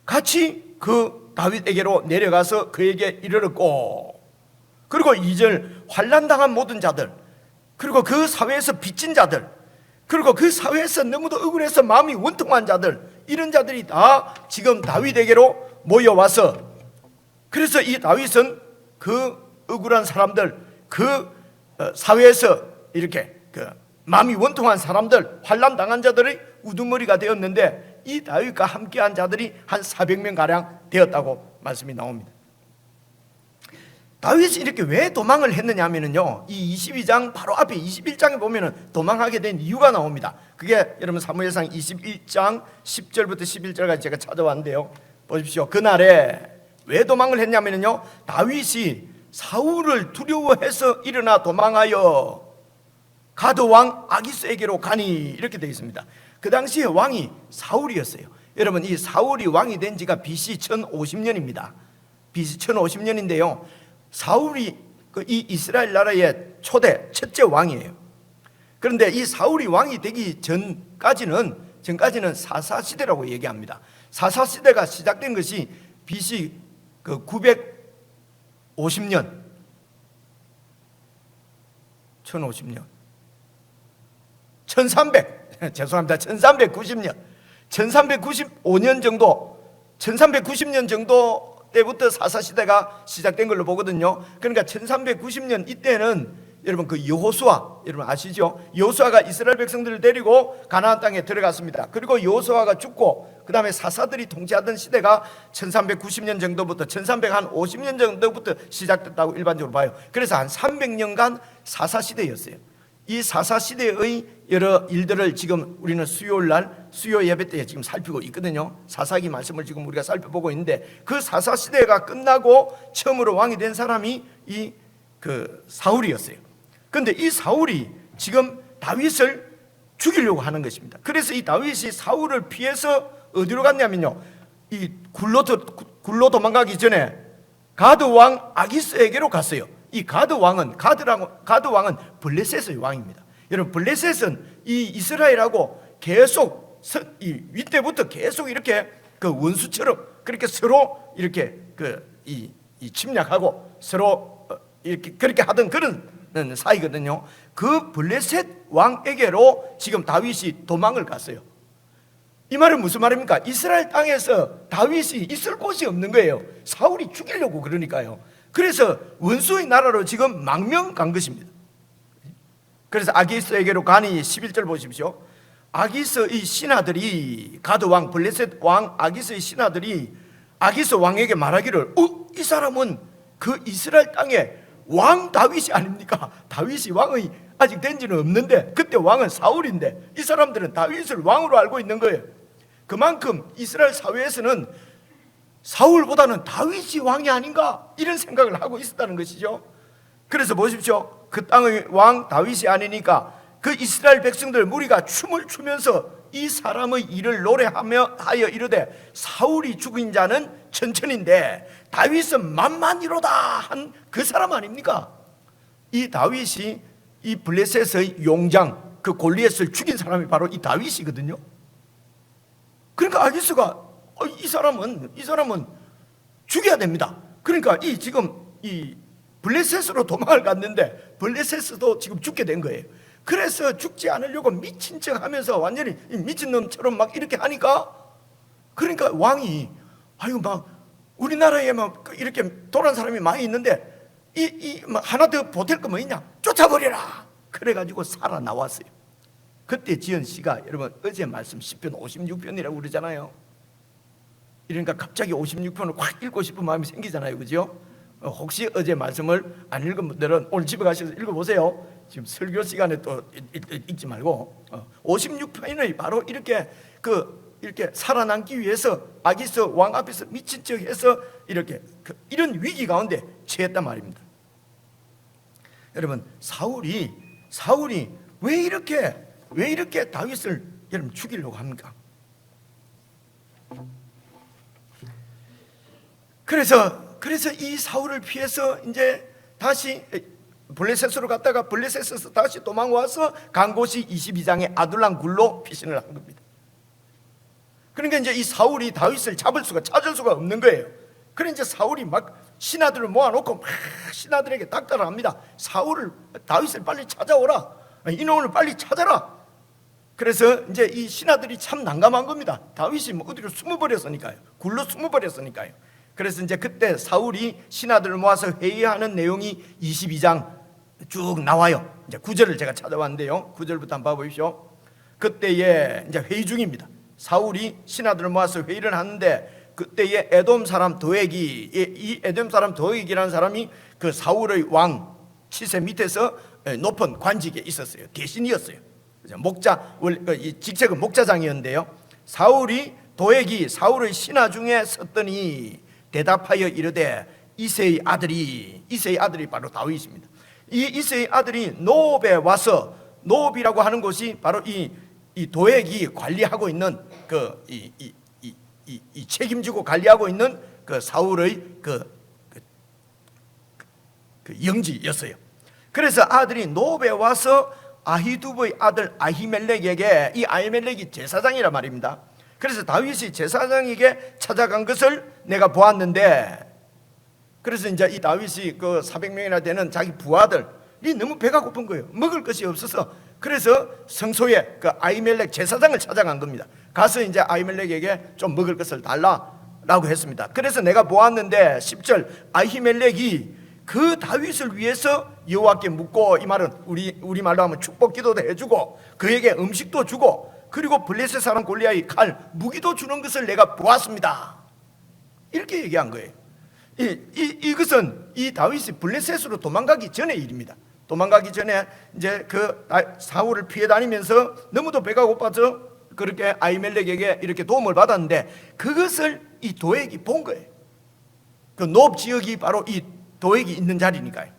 Speaker 3: 같이 그 다윗에게로 내려가서 그에게 이르렀고, 그리고 2절 환난당한 모든 자들, 그리고 그 사회에서 빚진 자들, 그리고 그 사회에서 너무도 억울해서 마음이 원통한 자들, 이런 자들이 다 지금 다윗에게로 모여와서, 그래서 이 다윗은 그 억울한 사람들, 그 사회에서 이렇게 그 마음이 원통한 사람들, 환난당한 자들의 우두머리가 되었는데, 이 다윗과 함께한 자들이 한 400명 가량 되었다고 말씀이 나옵니다. 다윗이 이렇게 왜 도망을 했느냐 하면요, 이 22장 바로 앞에 21장에 보면은 도망하게 된 이유가 나옵니다. 그게 여러분 사무엘상 21장 10절부터 11절까지 제가 찾아왔는데요, 보십시오. 그날에 왜 도망을 했냐면요, 다윗이 사울을 두려워해서 일어나 도망하여 가드 왕 아기스에게로 가니, 이렇게 되어 있습니다. 그 당시에 왕이 사울이었어요. 여러분 이 사울이 왕이 된 지가 BC 1050년입니다. BC 1050년인데요. 사울이 이 이스라엘 나라의 초대 첫째 왕이에요. 그런데 이 사울이 왕이 되기 전까지는 사사시대라고 얘기합니다. 사사시대가 시작된 것이 BC 950년 1050년 1300 죄송합니다. 1390년 1395년 정도 1390년 정도 때부터 사사시대가 시작된 걸로 보거든요. 그러니까 1390년 이때는 여러분 여호수아 여러분 아시죠? 여호수아가 이스라엘 백성들을 데리고 가나안 땅에 들어갔습니다. 그리고 여호수아가 죽고 그 다음에 사사들이 통치하던 시대가 1390년 정도부터 1350년 정도부터 시작됐다고 일반적으로 봐요. 그래서 한 300년간 사사시대였어요. 이 사사시대의 여러 일들을 지금 우리는 수요일날 수요 예배 때 지금 살피고 있거든요. 사사기 말씀을 지금 우리가 살펴보고 있는데 그 사사시대가 끝나고 처음으로 왕이 된 사람이 이 사울이었어요. 그런데 이 사울이 지금 다윗을 죽이려고 하는 것입니다. 그래서 이 다윗이 사울을 피해서 어디로 갔냐면요, 이 굴로 도망가기 전에 가드 왕 아기스에게로 갔어요. 이 가드 왕은 블레셋의 왕입니다. 여러분 블레셋은 이 이스라엘하고 계속 이 윗때부터 계속 이렇게 원수처럼 그렇게 서로 이렇게 이 침략하고 서로 이렇게 그렇게 하던 그런 사이거든요. 그 블레셋 왕에게로 지금 다윗이 도망을 갔어요. 이 말은 무슨 말입니까? 이스라엘 땅에서 다윗이 있을 곳이 없는 거예요. 사울이 죽이려고 그러니까요. 그래서 원수의 나라로 지금 망명 간 것입니다. 그래서 아기스에게로 가니 11절 보십시오. 아기스의 신하들이 가드 왕 블레셋 왕 아기스의 신하들이 아기스 왕에게 말하기를 이 사람은 그 이스라엘 땅에 왕 다윗이 아닙니까? 다윗이 왕의 아직 된 지는 없는데 그때 왕은 사울인데 이 사람들은 다윗을 왕으로 알고 있는 거예요. 그만큼 이스라엘 사회에서는 사울보다는 다윗이 왕이 아닌가 이런 생각을 하고 있었다는 것이죠. 그래서 보십시오. 그 땅의 왕 다윗이 아니니까 그 이스라엘 백성들 무리가 춤을 추면서 이 사람의 일을 노래하며 하여 이르되 사울이 죽인 자는 천천인데 다윗은 만만이로다 한 그 사람 아닙니까? 이 다윗이 이 블레셋의 용장 그 골리앗을 죽인 사람이 바로 이 다윗이거든요. 그러니까 아기스가 이 사람은 죽여야 됩니다. 그러니까 지금 블레셋으로 도망을 갔는데 블레셋도 지금 죽게 된 거예요. 그래서 죽지 않으려고 미친 척 하면서 완전히 미친놈처럼 막 이렇게 하니까 그러니까 왕이 막 우리나라에 막 이렇게 돌아온 사람이 많이 있는데 하나 더 보탤 거 뭐 있냐? 쫓아버려라. 그래가지고 살아나왔어요. 그때 지은 시가 여러분 어제 말씀 10편 56편이라고 그러잖아요. 그러니까 갑자기 56편을 확 읽고 싶은 마음이 생기잖아요. 그죠? 혹시 어제 말씀을 안 읽은 분들은 오늘 집에 가셔서 읽어보세요. 지금 설교 시간에 또 읽지 말고 56편이 바로 이렇게 이렇게 살아남기 위해서 아기스 왕 앞에서 미친 척해서 이렇게 이런 위기 가운데 처했단 말입니다. 여러분 사울이 왜 이렇게 다윗을 여러분 죽이려고 합니까? 그래서 이 사울을 피해서 이제 다시 블레셋으로 갔다가 블레셋에서 다시 도망와서 간 곳이 22장의 아둘람 굴로 피신을 한 겁니다. 그러니까 이제 이 사울이 다윗을 찾을 수가 없는 거예요. 그래 이제 사울이 막 신하들을 모아놓고 막 신하들에게 닥달을 합니다. 다윗을 빨리 찾아오라. 이놈을 빨리 찾아라. 그래서 이제 이 신하들이 참 난감한 겁니다. 다윗이 어디로 숨어버렸으니까요. 굴로 숨어버렸으니까요. 그래서 이제 그때 사울이 신하들을 모아서 회의하는 내용이 22장 쭉 나와요. 이제 9절을 제가 찾아왔는데요. 9절부터 한번 봐보십시오. 그때에 이제 회의 중입니다. 사울이 신하들을 모아서 회의를 하는데 그때에 에돔 사람 도액이 이 에돔 사람 도액이라는 사람이 그 사울의 왕 치세 밑에서 높은 관직에 있었어요. 대신이었어요. 목자 이 직책은 목자장이었는데요. 사울이 도액이 사울의 신하 중에 섰더니 대답하여 이르되 이새의 아들이 바로 다윗입니다. 이 이새의 아들이 노업에 와서 노업이라고 하는 곳이 바로 이 도액이 관리하고 있는 이 책임지고 관리하고 있는 그 사울의 그 그 영지였어요. 그래서 아들이 노베 와서 아히두브의 아들 아히멜렉에게, 이 아히멜렉이 제사장이란 말입니다. 그래서 다윗이 제사장에게 찾아간 것을 내가 보았는데, 그래서 이제 이 다윗이 그 400명이나 되는 자기 부하들이 너무 배가 고픈 거예요. 먹을 것이 없어서. 그래서 성소에 그 아히멜렉 제사장을 찾아간 겁니다. 가서 이제 아히멜렉에게 좀 먹을 것을 달라라고 했습니다. 그래서 내가 보았는데 10절, 아히멜렉이 그 다윗을 위해서 여호와께 묻고, 이 말은 우리 말로 하면 축복 기도도 해주고 그에게 음식도 주고, 그리고 블레셋 사람 골리앗의 칼 무기도 주는 것을 내가 보았습니다. 이렇게 얘기한 거예요. 이것은 이 다윗이 블레셋으로 도망가기 전의 일입니다. 도망가기 전에 이제 그 사울을 피해 다니면서 너무도 배가 고파서 그렇게 아히멜렉에게 이렇게 도움을 받았는데, 그것을 이 도액이 본 거예요. 그 노브 지역이 바로 이 도액이 있는 자리니까요.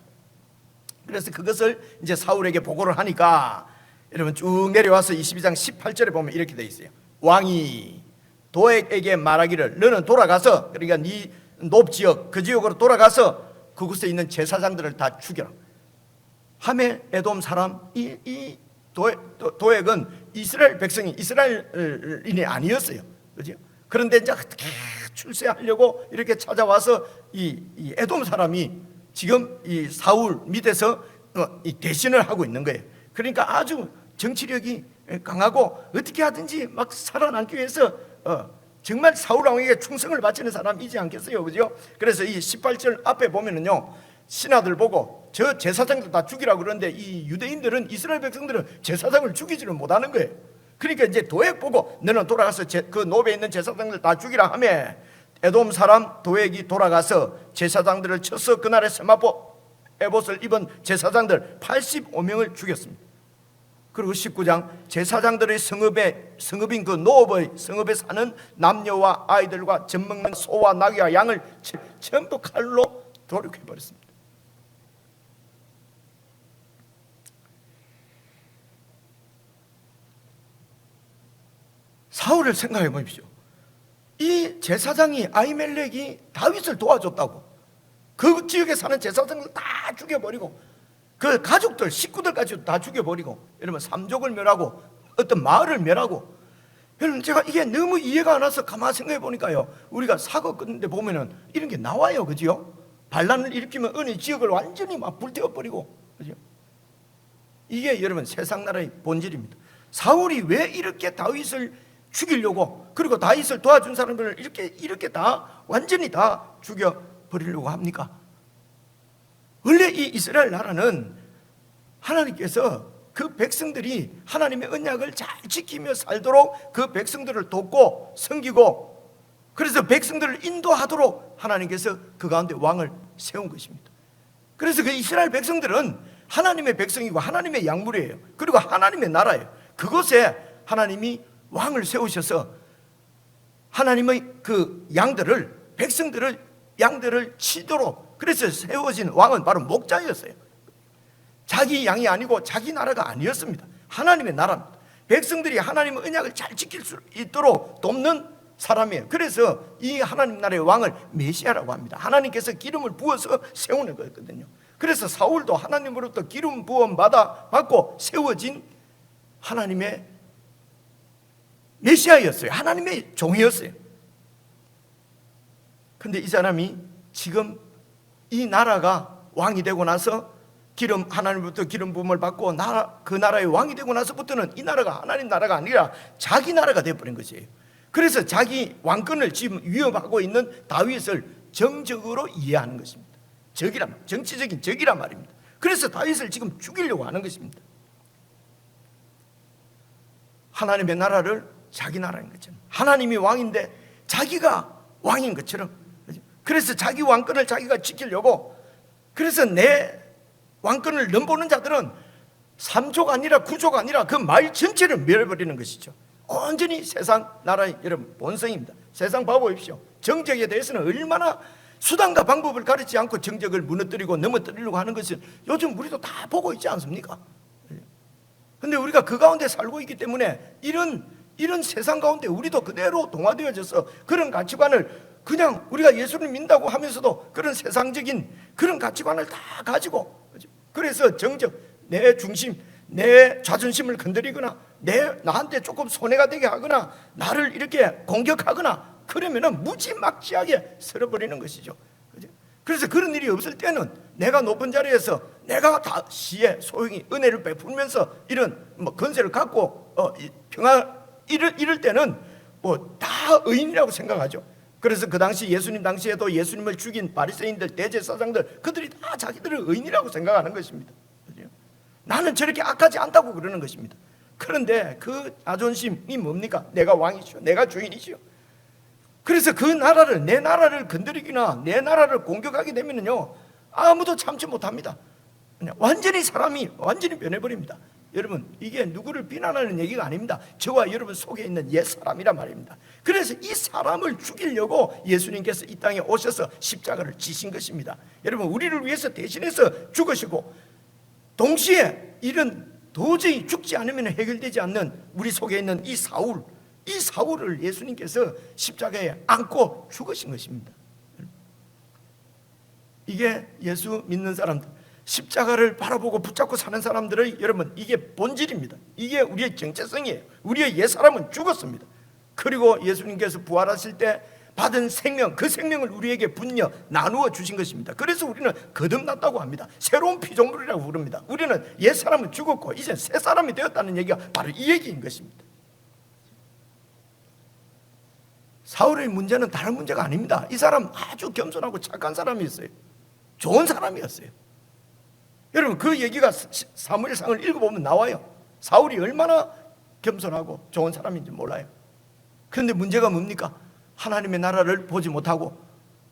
Speaker 3: 그래서 그것을 이제 사울에게 보고를 하니까, 여러분 쭉 내려와서 22장 18절에 보면 이렇게 돼 있어요. 왕이 도액에게 말하기를, 너는 돌아가서, 그러니까 네 노브 지역, 그 지역으로 돌아가서 그곳에 있는 제사장들을 다 죽여라. 하멜 에돔 사람, 이 도액은 이스라엘 백성이, 이스라엘인이 아니었어요. 그죠? 그런데 이제 어떻게 출세하려고 이렇게 찾아와서 이 에돔 사람이 지금 이 사울 밑에서 이 대신을 하고 있는 거예요. 그러니까 아주 정치력이 강하고 어떻게 하든지 막 살아남기 위해서 정말 사울 왕에게 충성을 바치는 사람이지 않겠어요, 그죠? 그래서 이 18절 앞에 보면은요, 신하들 보고 저 제사장들 다 죽이라고 그러는데, 이 유대인들은, 이스라엘 백성들은 제사장을 죽이지를 못하는 거예요. 그러니까 이제 도액 보고 너는 돌아가서 그 노베에 있는 제사장들 다 죽이라 하며, 에돔 사람 도액이 돌아가서 제사장들을 쳐서 그날의 세마포 에봇을 입은 제사장들 85명을 죽였습니다. 그리고 19장, 제사장들의 성읍인 그 노업의 성읍에 사는 남녀와 아이들과 젖먹는 소와 나귀와 양을 전부 칼로 도륙해버렸습니다. 사울을 생각해 보십시오. 이 제사장이, 아히멜렉이 다윗을 도와줬다고 그 지역에 사는 제사장들 다 죽여버리고, 그 가족들, 식구들까지도 다 죽여버리고, 여러분 3족을 멸하고 어떤 마을을 멸하고. 여러분 제가 이게 너무 이해가 안 와서 가만히 생각해 보니까요, 우리가 사고 끝는데 보면은 이런 게 나와요, 그죠? 반란을 일으키면 어느 지역을 완전히 막 불태워버리고, 그죠? 이게 여러분 세상 나라의 본질입니다. 사울이 왜 이렇게 다윗을 죽이려고, 그리고 다윗을 도와준 사람들을 이렇게 다 완전히 다 죽여버리려고 합니까? 원래 이 이스라엘 나라는 하나님께서 그 백성들이 하나님의 언약을 잘 지키며 살도록 그 백성들을 돕고 섬기고, 그래서 백성들을 인도하도록 하나님께서 그 가운데 왕을 세운 것입니다. 그래서 그 이스라엘 백성들은 하나님의 백성이고 하나님의 약물이에요. 그리고 하나님의 나라예요. 그곳에 하나님이 왕을 세우셔서 하나님의 그 양들을, 백성들을, 양들을 치도록, 그래서 세워진 왕은 바로 목자였어요. 자기 양이 아니고 자기 나라가 아니었습니다. 하나님의 나라입니다. 백성들이 하나님의 언약을 잘 지킬 수 있도록 돕는 사람이에요. 그래서 이 하나님 나라의 왕을 메시아라고 합니다. 하나님께서 기름을 부어서 세우는 거였거든요. 그래서 사울도 하나님으로부터 기름 부음 받고 세워진 하나님의 메시아였어요. 하나님의 종이었어요. 근데 이 사람이 지금 이 나라가 왕이 되고 나서 하나님부터 기름 부음을 받고 그 나라의 왕이 되고 나서부터는 이 나라가 하나님 나라가 아니라 자기 나라가 되어버린 것이에요. 그래서 자기 왕권을 지금 위협하고 있는 다윗을 정적으로 이해하는 것입니다. 정치적인 적이란 말입니다. 그래서 다윗을 지금 죽이려고 하는 것입니다. 하나님의 나라를 자기 나라인 것처럼, 하나님이 왕인데 자기가 왕인 것처럼, 그래서 자기 왕권을 자기가 지키려고, 그래서 내 왕권을 넘보는 자들은 3조가 아니라 9조가 아니라 그 마을 전체를 멸해버리는 것이죠. 온전히 세상 나라의 여러분 본성입니다. 세상 봐보십시오. 정적에 대해서는 얼마나 수단과 방법을 가리지 않고 정적을 무너뜨리고 넘어뜨리려고 하는 것을 요즘 우리도 다 보고 있지 않습니까? 그런데 우리가 그 가운데 살고 있기 때문에 이런 세상 가운데 우리도 그대로 동화되어져서 그런 가치관을 그냥 우리가 예수를 믿는다고 하면서도 그런 세상적인 그런 가치관을 다 가지고, 그래서 정적 내 중심, 내 자존심을 건드리거나 나한테 조금 손해가 되게 하거나 나를 이렇게 공격하거나 그러면은 무지막지하게 쓸어버리는 것이죠. 그래서 그런 일이 없을 때는 내가 높은 자리에서 내가 다 시에 소용이 은혜를 베풀면서 이런 건세를 갖고 평화 이럴 때는 다 의인이라고 생각하죠. 그래서 그 당시 예수님 당시에도 예수님을 죽인 바리새인들, 대제사장들, 그들이 다 자기들을 의인이라고 생각하는 것입니다. 나는 저렇게 악하지 않다고 그러는 것입니다. 그런데 그 자존심이 뭡니까? 내가 왕이시오, 내가 주인이시오. 그래서 그 나라를, 내 나라를 건드리기나 내 나라를 공격하게 되면요 아무도 참지 못합니다. 그냥 완전히 사람이 완전히 변해버립니다. 여러분, 이게 누구를 비난하는 얘기가 아닙니다. 저와 여러분 속에 있는 옛 사람이란 말입니다. 그래서 이 사람을 죽이려고 예수님께서 이 땅에 오셔서 십자가를 지신 것입니다. 여러분, 우리를 위해서 대신해서 죽으시고, 동시에 이런 도저히 죽지 않으면 해결되지 않는 우리 속에 있는 이 사울을 예수님께서 십자가에 안고 죽으신 것입니다. 이게 예수 믿는 사람들, 십자가를 바라보고 붙잡고 사는 사람들의, 여러분, 이게 본질입니다. 이게 우리의 정체성이에요. 우리의 옛사람은 죽었습니다. 그리고 예수님께서 부활하실 때 받은 생명, 그 생명을 우리에게 분녀 나누어 주신 것입니다. 그래서 우리는 거듭났다고 합니다. 새로운 피조물이라고 부릅니다. 우리는 옛사람은 죽었고 이제 새 사람이 되었다는 얘기가 바로 이 얘기인 것입니다. 사울의 문제는 다른 문제가 아닙니다. 이 사람 아주 겸손하고 착한 사람이었어요. 좋은 사람이었어요. 여러분, 그 얘기가 사무엘상을 읽어보면 나와요. 사울이 얼마나 겸손하고 좋은 사람인지 몰라요. 그런데 문제가 뭡니까? 하나님의 나라를 보지 못하고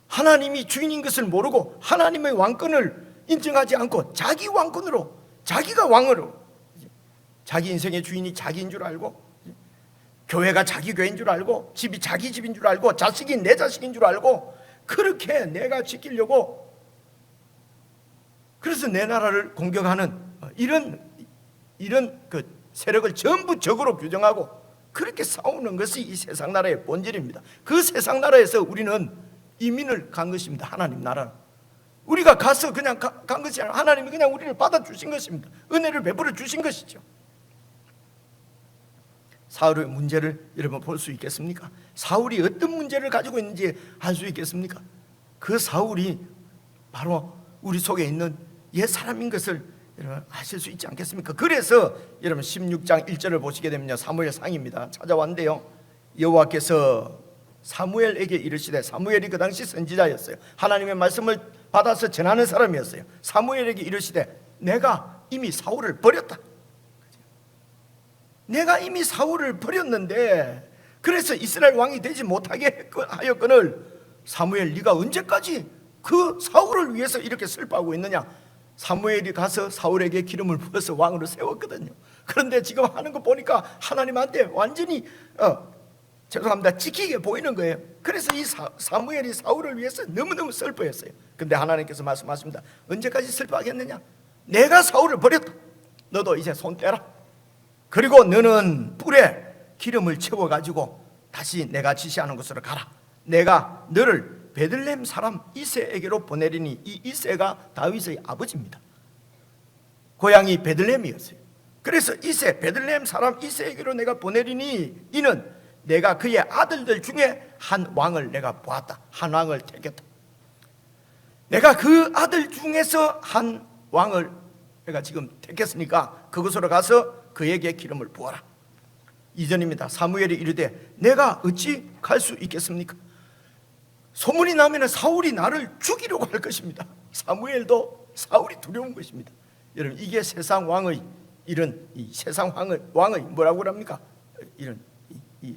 Speaker 3: 하나님이 주인인 것을 모르고 하나님의 왕권을 인정하지 않고 자기 왕권으로, 자기가 왕으로, 자기 인생의 주인이 자기인 줄 알고, 교회가 자기 교회인 줄 알고, 집이 자기 집인 줄 알고, 자식이 내 자식인 줄 알고, 그렇게 내가 지키려고, 그래서 내 나라를 공격하는 이런 그 세력을 전부 적으로 규정하고 그렇게 싸우는 것이 이 세상 나라의 본질입니다. 그 세상 나라에서 우리는 이민을 간 것입니다. 하나님 나라. 우리가 가서 그냥 간 것이 아니라 하나님이 그냥 우리를 받아주신 것입니다. 은혜를 베풀어 주신 것이죠. 사울의 문제를 여러분 볼 수 있겠습니까? 사울이 어떤 문제를 가지고 있는지 알 수 있겠습니까? 그 사울이 바로 우리 속에 있는 옛 사람인 것을 여러분 아실 수 있지 않겠습니까? 그래서 여러분 16장 1절을 보시게 되면요, 사무엘상입니다. 찾아왔는데요, 여호와께서 사무엘에게 이르시되, 사무엘이 그 당시 선지자였어요. 하나님의 말씀을 받아서 전하는 사람이었어요. 사무엘에게 이르시되, 내가 이미 사울을 버렸다. 내가 이미 사울을 버렸는데 그래서 이스라엘 왕이 되지 못하게 하였거늘 사무엘, 네가 언제까지 그 사울을 위해서 이렇게 슬퍼하고 있느냐? 사무엘이 가서 사울에게 기름을 부어서 왕으로 세웠거든요. 그런데 지금 하는 거 보니까 하나님한테 완전히 지키게 보이는 거예요. 그래서 이 사무엘이 사울을 위해서 너무너무 슬퍼했어요. 근데 하나님께서 말씀하십니다. 언제까지 슬퍼하겠느냐? 내가 사울을 버렸다. 너도 이제 손 떼라. 그리고 너는 뿔에 기름을 채워가지고 다시 내가 지시하는 곳으로 가라. 내가 너를 베들레헴 사람 이새에게로 보내리니, 이 이새가 다윗의 아버지입니다. 고향이 베들레헴이었어요. 그래서 이새, 베들레헴 사람 이새에게로 내가 보내리니 이는 내가 그의 아들들 중에 한 왕을 내가 보았다. 한 왕을 택했다. 내가 그 아들 중에서 한 왕을 내가 지금 택했으니까 그곳으로 가서 그에게 기름을 부어라. 2절입니다. 사무엘이 이르되, 내가 어찌 갈 수 있겠습니까? 소문이 나면 사울이 나를 죽이려고 할 것입니다. 사무엘도 사울이 두려운 것입니다. 여러분, 이게 세상 왕의 이런 이 세상 왕의 뭐라고 합니까? 이런 이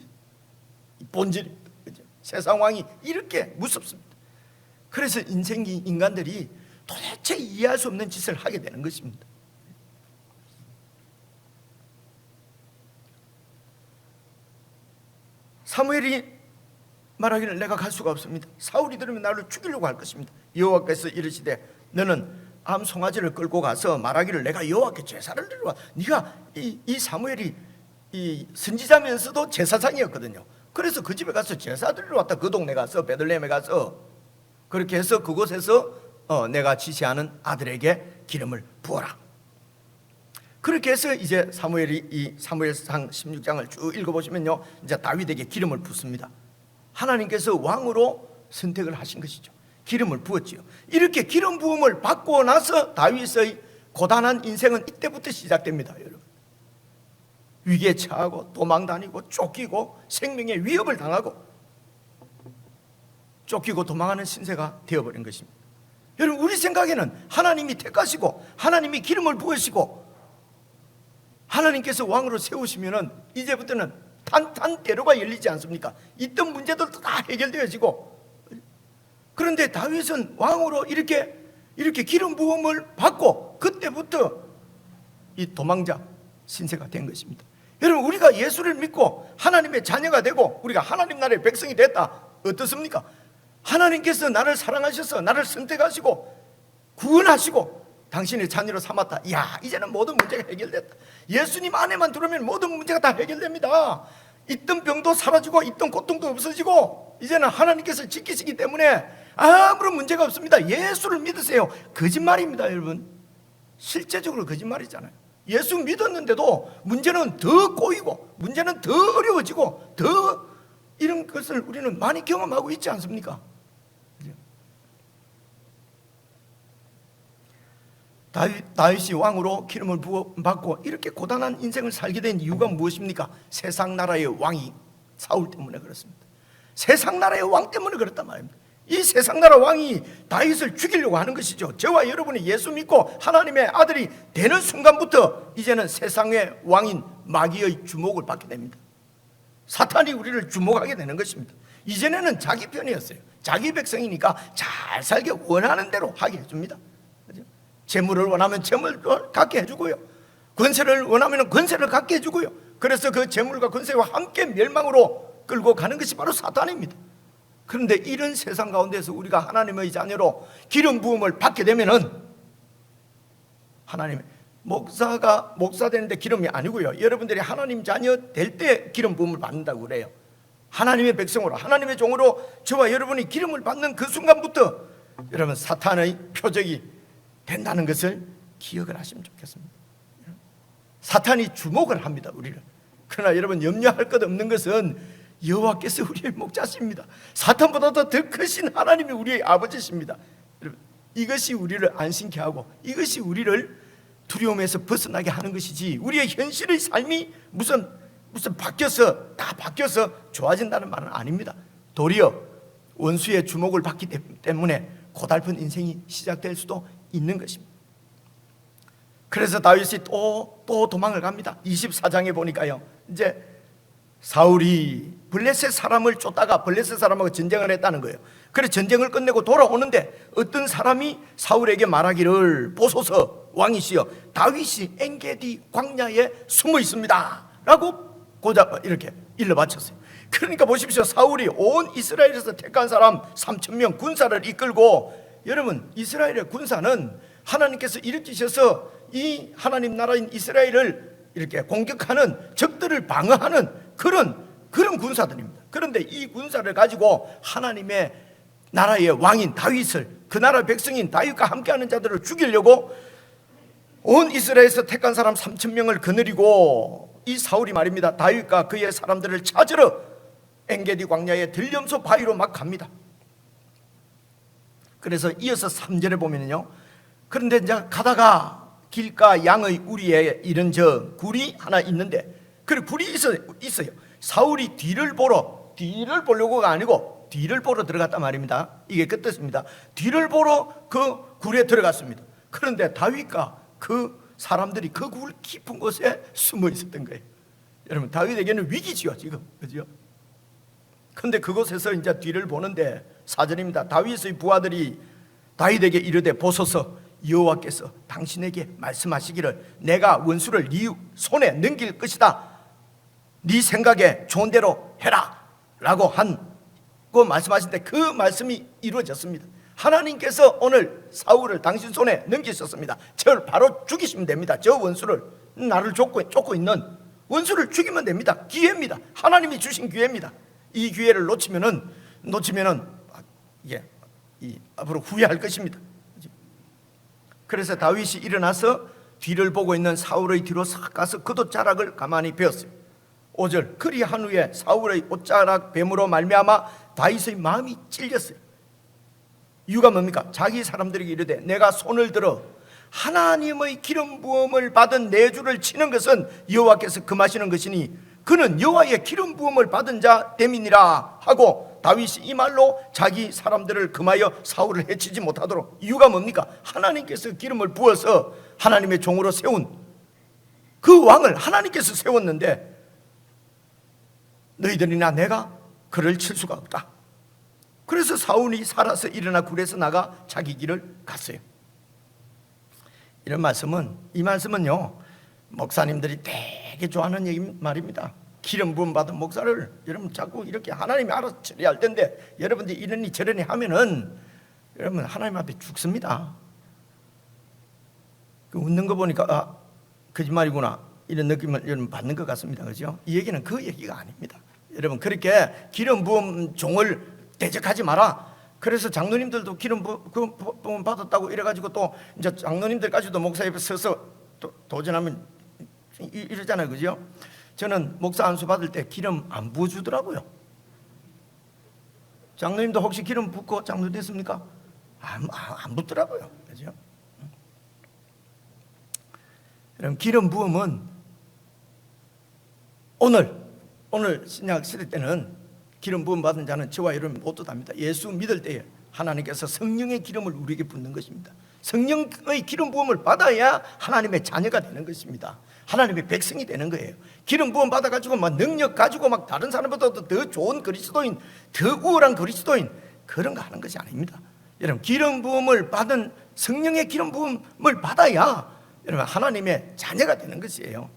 Speaker 3: 본질입니다. 그죠? 세상 왕이 이렇게 무섭습니다. 그래서 인간들이 도대체 이해할 수 없는 짓을 하게 되는 것입니다. 사무엘이 말하기를 내가 갈 수가 없습니다. 사울이 들으면 나를 죽이려고 할 것입니다. 여호와께서 이르시되, 너는 암 송아지를 끌고 가서 말하기를 내가 여호와께 제사를 드리러 와. 네가 이 사무엘이 이 선지자면서도 제사장이었거든요. 그래서 그 집에 가서 제사 드리러 왔다. 그 동네 가서 베들레헴에 가서 그렇게 해서 그곳에서 내가 지시하는 아들에게 기름을 부어라. 그렇게 해서 이제 사무엘이 이 사무엘상 16장을 쭉 읽어보시면요, 이제 다윗에게 기름을 붓습니다. 하나님께서 왕으로 선택을 하신 것이죠. 기름을 부었지요. 이렇게 기름 부음을 받고 나서 다윗의 고단한 인생은 이때부터 시작됩니다. 여러분, 위기에 처하고 도망 다니고 쫓기고 생명의 위협을 당하고 쫓기고 도망하는 신세가 되어버린 것입니다. 여러분, 우리 생각에는 하나님이 택하시고 하나님이 기름을 부으시고 하나님께서 왕으로 세우시면은 이제부터는 탄탄대로가 열리지 않습니까? 있던 문제들도 다 해결되어지고. 그런데 다윗은 왕으로 이렇게 기름 부음을 받고 그때부터 이 도망자 신세가 된 것입니다. 여러분, 우리가 예수를 믿고 하나님의 자녀가 되고 우리가 하나님 나라의 백성이 됐다. 어떻습니까? 하나님께서 나를 사랑하셔서 나를 선택하시고 구원하시고 당신의 자녀로 삼았다. 이야, 이제는 모든 문제가 해결됐다. 예수님 안에만 들어오면 모든 문제가 다 해결됩니다. 있던 병도 사라지고 있던 고통도 없어지고 이제는 하나님께서 지키시기 때문에 아무런 문제가 없습니다. 예수를 믿으세요. 거짓말입니다, 여러분. 실제적으로 거짓말이잖아요. 예수 믿었는데도 문제는 더 꼬이고 문제는 더 어려워지고 더 이런 것을 우리는 많이 경험하고 있지 않습니까? 다윗이 왕으로 기름을 부어받고 이렇게 고단한 인생을 살게 된 이유가 무엇입니까? 세상 나라의 왕이 사울 때문에 그렇습니다. 세상 나라의 왕 때문에 그렇단 말입니다. 이 세상 나라 왕이 다윗을 죽이려고 하는 것이죠. 저와 여러분이 예수 믿고 하나님의 아들이 되는 순간부터 이제는 세상의 왕인 마귀의 주목을 받게 됩니다. 사탄이 우리를 주목하게 되는 것입니다. 이전에는 자기 편이었어요. 자기 백성이니까 잘 살게 원하는 대로 하게 해줍니다. 재물을 원하면 재물을 갖게 해주고요, 권세를 원하면 권세를 갖게 해주고요. 그래서 그 재물과 권세와 함께 멸망으로 끌고 가는 것이 바로 사탄입니다. 그런데 이런 세상 가운데서 우리가 하나님의 자녀로 기름 부음을 받게 되면은 하나님의 목사 되는데 기름이 아니고요, 여러분들이 하나님 자녀 될 때 기름 부음을 받는다고 그래요. 하나님의 백성으로 하나님의 종으로 저와 여러분이 기름을 받는 그 순간부터 여러분 사탄의 표적이 된다는 것을 기억을 하시면 좋겠습니다. 사탄이 주목을 합니다, 우리를. 그러나 여러분, 염려할 것 없는 것은 여호와께서 우리의 목자십니다. 사탄보다도 더 크신 하나님이 우리의 아버지십니다. 여러분, 이것이 우리를 안심케 하고 이것이 우리를 두려움에서 벗어나게 하는 것이지, 우리의 현실의 삶이 무슨 다 바뀌어서 좋아진다는 말은 아닙니다. 도리어 원수의 주목을 받기 때문에 고달픈 인생이 시작될 수도 있는 것입니다. 그래서 다윗이 또 도망을 갑니다. 24장에 보니까요, 이제 사울이 블레셋 사람을 쫓다가 블레셋 사람하고 전쟁을 했다는 거예요. 그래서 전쟁을 끝내고 돌아오는데 어떤 사람이 사울에게 말하기를, 보소서 왕이시여, 다윗이 엔게디 광야에 숨어 있습니다 라고 고작 이렇게 일러 바쳤어요. 그러니까 보십시오, 사울이 온 이스라엘에서 택한 사람 3,000명 군사를 이끌고, 여러분, 이스라엘의 군사는 하나님께서 일으키셔서 이 하나님 나라인 이스라엘을 이렇게 공격하는, 적들을 방어하는 그런 군사들입니다. 그런데 이 군사를 가지고 하나님의 나라의 왕인 다윗을, 그 나라 백성인 다윗과 함께하는 자들을 죽이려고 온 이스라엘에서 택한 사람 3,000명을 거느리고 이 사울이 말입니다, 다윗과 그의 사람들을 찾으러 엔게디 광야의 들염소 바위로 막 갑니다. 그래서 이어서 3절에 보면요, 그런데 이제 가다가 길가 양의 우리에 이른 저 굴이 하나 있는데, 그 굴이 있어요. 사울이 뒤를 보려고가 아니고 뒤를 보러 들어갔단 말입니다. 이게 그 뜻입니다. 뒤를 보러 그 굴에 들어갔습니다. 그런데 다윗과 그 사람들이 그 굴 깊은 곳에 숨어 있었던 거예요. 여러분, 다윗에게는 위기지요, 지금. 그죠? 근데 그곳에서 이제 뒤를 보는데 4절입니다. 다윗의 부하들이 다윗에게 이르되, 보소서, 여호와께서 당신에게 말씀하시기를 내가 원수를 네 손에 넘길 것이다, 네 생각에 좋은 대로 해라 라고 말씀하신데 그 말씀이 이루어졌습니다. 하나님께서 오늘 사울을 당신 손에 넘기셨습니다. 저를 바로 죽이시면 됩니다. 저 원수를, 나를 쫓고 있는 원수를 죽이면 됩니다. 기회입니다. 하나님이 주신 기회입니다. 이 기회를 놓치면은 이게 앞으로 후회할 것입니다. 그래서 다윗이 일어나서 뒤를 보고 있는 사울의 뒤로 싹 가서 겉옷자락을 가만히 베었어요. 5절, 그리한 후에 사울의 옷자락 뱀으로 말미암아 다윗의 마음이 찔렸어요. 이유가 뭡니까? 자기 사람들에게 이르되 내가 손을 들어 하나님의 기름 부음을 받은 내 주를 치는 것은 여호와께서 금하시는 것이니 그는 여호와의 기름 부음을 받은 자 됨이니라 하고 다윗이 이 말로 자기 사람들을 금하여 사울을 해치지 못하도록. 이유가 뭡니까? 하나님께서 기름을 부어서 하나님의 종으로 세운 그 왕을 하나님께서 세웠는데 너희들이나 내가 그를 칠 수가 없다. 그래서 사울이 살아서 일어나 굴에서 나가 자기 길을 갔어요. 이 말씀은요, 목사님들이 되게 좋아하는 말입니다. 기름 부음 받은 목사를 여러분 자꾸 이렇게 하나님이 알아서 처리할 텐데 여러분들이 이러니 저러니 하면은 여러분 하나님 앞에 죽습니다. 웃는 거 보니까 거짓말이구나 이런 느낌을 여러분 받는 것 같습니다. 그죠? 이 얘기는 그 얘기가 아닙니다. 여러분 그렇게 기름 부음 종을 대적하지 마라. 그래서 장로님들도 기름 부음 받았다고 이래가지고 또 이제 장로님들까지도 목사 옆에 서서 도전하면 이러잖아요. 그죠? 저는 목사 안수 받을 때 기름 안 부어주더라고요. 장로님도 혹시 기름 붓고 장로 됐습니까? 안 붓더라고요. 그죠? 그럼 기름 부음은 오늘 신약 시대 때는 기름 부음 받은 자는 저와 여러분 모두 답니다. 예수 믿을 때에 하나님께서 성령의 기름을 우리에게 붓는 것입니다. 성령의 기름 부음을 받아야 하나님의 자녀가 되는 것입니다. 하나님의 백성이 되는 거예요. 기름 부음 받아가지고 막 능력 가지고 막 다른 사람보다도 더 좋은 그리스도인, 더 우월한 그리스도인 그런 거 하는 것이 아닙니다. 여러분 기름 부음을 받은 성령의 기름 부음을 받아야 여러분 하나님의 자녀가 되는 것이에요.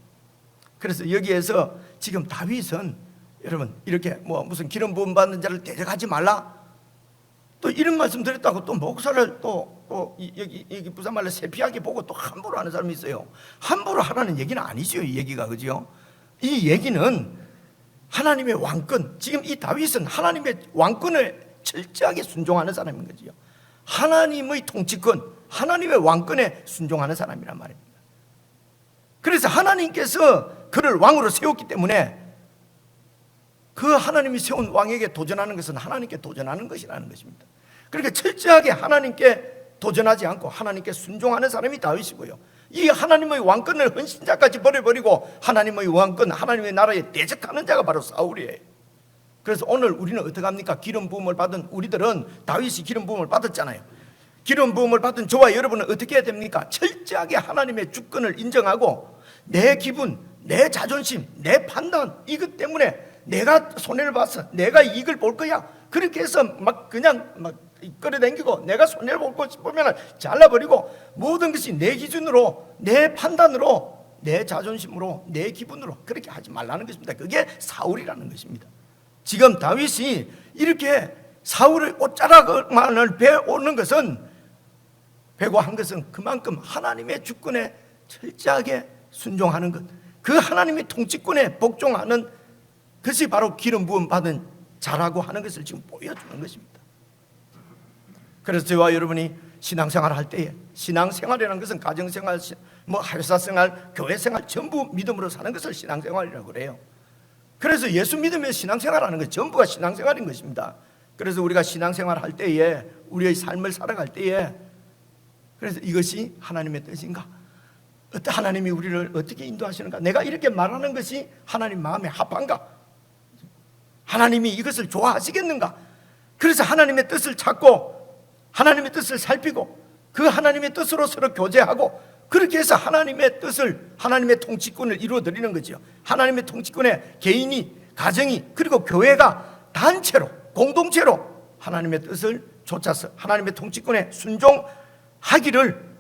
Speaker 3: 그래서 여기에서 지금 다윗은 여러분 이렇게 무슨 기름 부음 받는 자를 대적하지 말라 또 이런 말씀 드렸다고 또 목사를 또 여기 부산말로 세피하게 보고 또 함부로 하는 사람이 있어요. 함부로 하라는 얘기는 아니죠. 이 얘기가. 그죠? 이 얘기는 하나님의 왕권, 지금 이 다윗은 하나님의 왕권을 철저하게 순종하는 사람인 거죠. 하나님의 통치권, 하나님의 왕권에 순종하는 사람이란 말입니다. 그래서 하나님께서 그를 왕으로 세웠기 때문에 그 하나님이 세운 왕에게 도전하는 것은 하나님께 도전하는 것이라는 것입니다. 그러니까 철저하게 하나님께 도전하지 않고 하나님께 순종하는 사람이 다윗이고요. 이 하나님의 왕권을 헌신자까지 버려버리고 하나님의 왕권, 하나님의 나라에 대적하는 자가 바로 사울이에요. 그래서 오늘 우리는 어떻게 합니까? 기름 부음을 받은 우리들은 다윗이 기름 부음을 받았잖아요. 기름 부음을 받은 저와 여러분은 어떻게 해야 됩니까? 철저하게 하나님의 주권을 인정하고 내 기분, 내 자존심, 내 판단 이것 때문에 내가 손해를 봤어, 내가 이익을 볼 거야, 그렇게 해서 그냥 끌어당기고 내가 손해를 보고 싶으면 잘라버리고 모든 것이 내 기준으로, 내 판단으로, 내 자존심으로, 내 기분으로 그렇게 하지 말라는 것입니다. 그게 사울이라는 것입니다. 지금 다윗이 이렇게 사울의 옷자락만을 베어오는 것은 배고한 것은 그만큼 하나님의 주권에 철저하게 순종하는 것, 그 하나님의 통치권에 복종하는 그것이 바로 기름 부음 받은 자라고 하는 것을 지금 보여주는 것입니다. 그래서 저와 여러분이 신앙생활을 할 때에, 신앙생활이라는 것은 가정생활, 회사생활, 교회생활 전부 믿음으로 사는 것을 신앙생활이라고 그래요. 그래서 예수 믿으면 신앙생활하는 것 전부가 신앙생활인 것입니다. 그래서 우리가 신앙생활 할 때에, 우리의 삶을 살아갈 때에, 그래서 이것이 하나님의 뜻인가? 하나님이 우리를 어떻게 인도하시는가? 내가 이렇게 말하는 것이 하나님 마음에 합한가? 하나님이 이것을 좋아하시겠는가? 그래서 하나님의 뜻을 찾고 하나님의 뜻을 살피고 그 하나님의 뜻으로 서로 교제하고 그렇게 해서 하나님의 뜻을, 하나님의 통치권을 이루어드리는 거죠. 하나님의 통치권에 개인이, 가정이, 그리고 교회가 단체로, 공동체로 하나님의 뜻을 쫓아서 하나님의 통치권에 순종하기를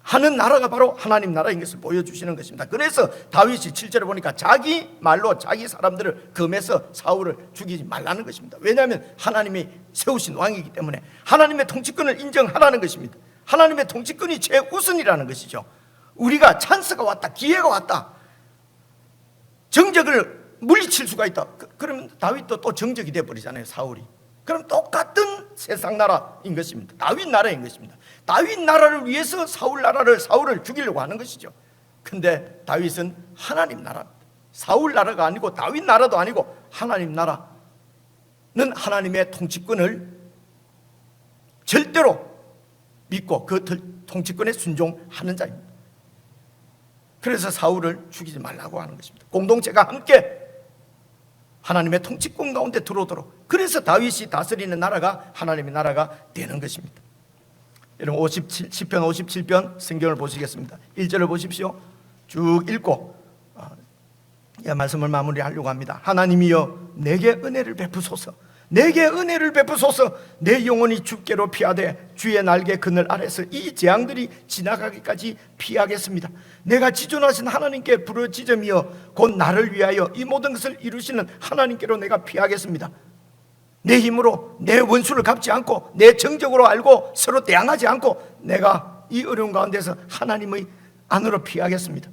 Speaker 3: 하는 나라가 바로 하나님 나라인 것을 보여주시는 것입니다. 그래서 다윗이 7절에 보니까 자기 말로 자기 사람들을 금해서 사울을 죽이지 말라는 것입니다. 왜냐하면 하나님이 세우신 왕이기 때문에 하나님의 통치권을 인정하라는 것입니다. 하나님의 통치권이 최우선이라는 것이죠. 우리가 찬스가 왔다, 기회가 왔다, 정적을 물리칠 수가 있다. 그러면 다윗도 또 정적이 되어버리잖아요, 사울이. 그럼 똑같은 세상 나라인 것입니다. 다윗 나라인 것입니다. 다윗 나라를 위해서 사울을 죽이려고 하는 것이죠. 근데 다윗은 하나님 나라입니다. 사울 나라가 아니고 다윗 나라도 아니고 하나님 나라는 하나님의 통치권을 절대로 믿고 그 통치권에 순종하는 자입니다. 그래서 사울을 죽이지 말라고 하는 것입니다. 공동체가 함께 하나님의 통치권 가운데 들어오도록, 그래서 다윗이 다스리는 나라가 하나님의 나라가 되는 것입니다. 여러분, 시편 57편 성경을 보시겠습니다. 1절을 보십시오. 쭉 읽고 이 말씀을 마무리하려고 합니다. 하나님이여 내게 은혜를 베푸소서. 내게 은혜를 베푸소서. 내 영혼이 주께로 피하되 주의 날개 그늘 아래서 이 재앙들이 지나가기까지 피하겠습니다. 내가 지존하신 하나님께 부르짖으며 곧 나를 위하여 이 모든 것을 이루시는 하나님께로 내가 피하겠습니다. 내 힘으로 내 원수를 갚지 않고 내 정적으로 알고 서로 대항하지 않고 내가 이 어려운 가운데서 하나님의 안으로 피하겠습니다.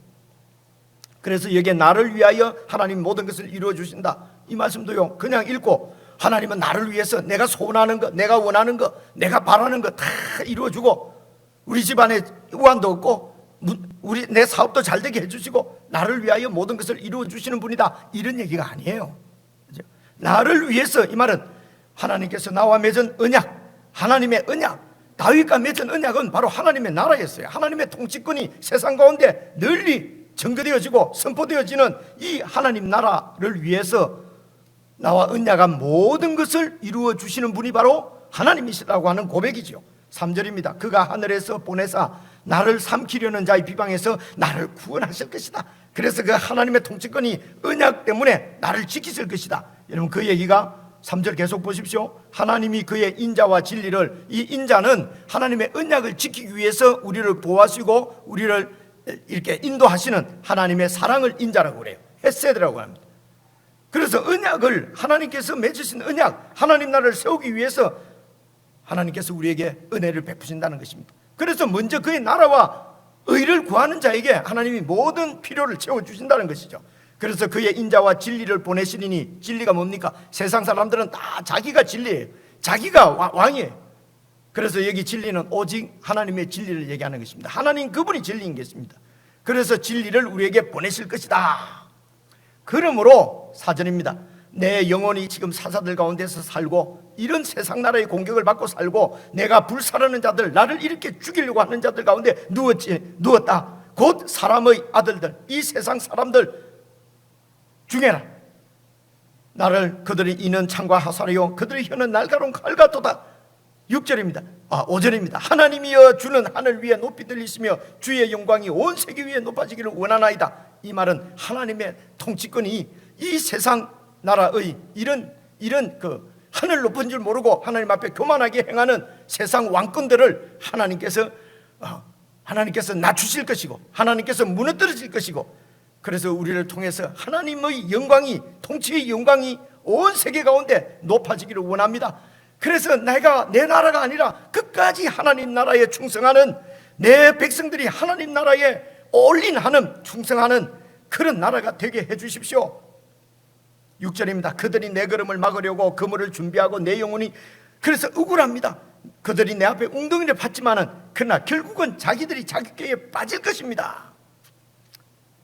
Speaker 3: 그래서 여기에 나를 위하여 하나님 모든 것을 이루어 주신다, 이 말씀도요 그냥 읽고 하나님은 나를 위해서 내가 소원하는 것, 내가 원하는 것, 내가 바라는 것 다 이루어주고 우리 집안에 우환도 없고 내 사업도 잘 되게 해주시고 나를 위하여 모든 것을 이루어 주시는 분이다, 이런 얘기가 아니에요. 그렇죠? 나를 위해서, 이 말은 하나님께서 나와 맺은 언약, 하나님의 언약, 다윗과 맺은 언약은 바로 하나님의 나라였어요. 하나님의 통치권이 세상 가운데 널리 증거되어지고 선포되어지는 이 하나님 나라를 위해서 나와 언약한 모든 것을 이루어 주시는 분이 바로 하나님이시라고 하는 고백이죠. 3절입니다. 그가 하늘에서 보내사 나를 삼키려는 자의 비방에서 나를 구원하실 것이다. 그래서 그 하나님의 통치권이 언약 때문에 나를 지키실 것이다. 여러분, 그 얘기가 3절 계속 보십시오. 하나님이 그의 인자와 진리를, 이 인자는 하나님의 언약을 지키기 위해서 우리를 보호하시고 우리를 이렇게 인도하시는 하나님의 사랑을 인자라고 그래요. 헤세드라고 합니다. 그래서 언약을, 하나님께서 맺으신 언약, 하나님 나라를 세우기 위해서 하나님께서 우리에게 은혜를 베푸신다는 것입니다. 그래서 먼저 그의 나라와 의를 구하는 자에게 하나님이 모든 필요를 채워주신다는 것이죠. 그래서 그의 인자와 진리를 보내시리니, 진리가 뭡니까? 세상 사람들은 다 자기가 진리예요. 자기가 왕이에요. 그래서 여기 진리는 오직 하나님의 진리를 얘기하는 것입니다. 하나님 그분이 진리인 것입니다. 그래서 진리를 우리에게 보내실 것이다. 그러므로 4절입니다. 내 영혼이 지금 사사들 가운데서 살고 이런 세상 나라의 공격을 받고 살고 내가 불사르는 자들, 나를 이렇게 죽이려고 하는 자들 가운데 누웠다. 곧 사람의 아들들, 이 세상 사람들 중에라. 나를 그들이 이는 창과 화살이요 그들의 혀는 날카로운 칼 같도다. 6절입니다. 5절입니다. 하나님이여 주는 하늘 위에 높이 들리시며 주의 영광이 온 세계 위에 높아지기를 원하나이다. 이 말은 하나님의 통치권이 이 세상 나라의 이런 그 하늘 높은 줄 모르고 하나님 앞에 교만하게 행하는 세상 왕권들을 하나님께서 낮추실 것이고 하나님께서 무너뜨리실 것이고, 그래서 우리를 통해서 하나님의 영광이, 통치의 영광이 온 세계 가운데 높아지기를 원합니다. 그래서 내가 내 나라가 아니라 끝까지 하나님 나라에 충성하는, 내 백성들이 하나님 나라에 올인하는, 충성하는 그런 나라가 되게 해주십시오. 6절입니다. 그들이 내 걸음을 막으려고 그물을 준비하고 내 영혼이 그래서 억울합니다. 그들이 내 앞에 웅덩이를 팠지만은 그러나 결국은 자기들이 자기 꾀에 빠질 것입니다.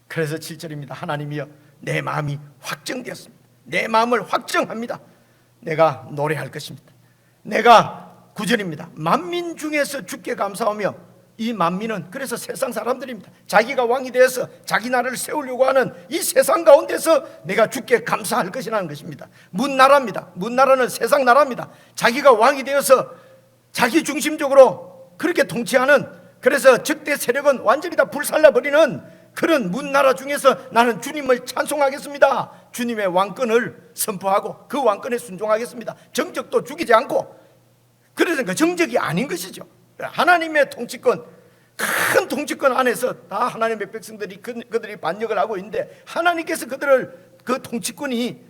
Speaker 3: 그래서 7절입니다. 하나님이여 내 마음이 확정되었습니다. 내 마음을 확정합니다. 내가 노래할 것입니다. 내가 9절입니다. 만민 중에서 주께 감사하며, 이 만민은 그래서 세상 사람들입니다. 자기가 왕이 되어서 자기 나라를 세우려고 하는 이 세상 가운데서 내가 주께 감사할 것이라는 것입니다. 문나라입니다. 문나라는 세상 나라입니다. 자기가 왕이 되어서 자기 중심적으로 그렇게 통치하는, 그래서 적대 세력은 완전히 다 불살라버리는 그런 문나라 중에서 나는 주님을 찬송하겠습니다. 주님의 왕권을 선포하고 그 왕권에 순종하겠습니다. 정적도 죽이지 않고. 그래서 그 정적이 아닌 것이죠. 하나님의 통치권, 큰 통치권 안에서 다 하나님의 백성들이 그들이 반역을 하고 있는데, 하나님께서 그들을, 그 통치권이,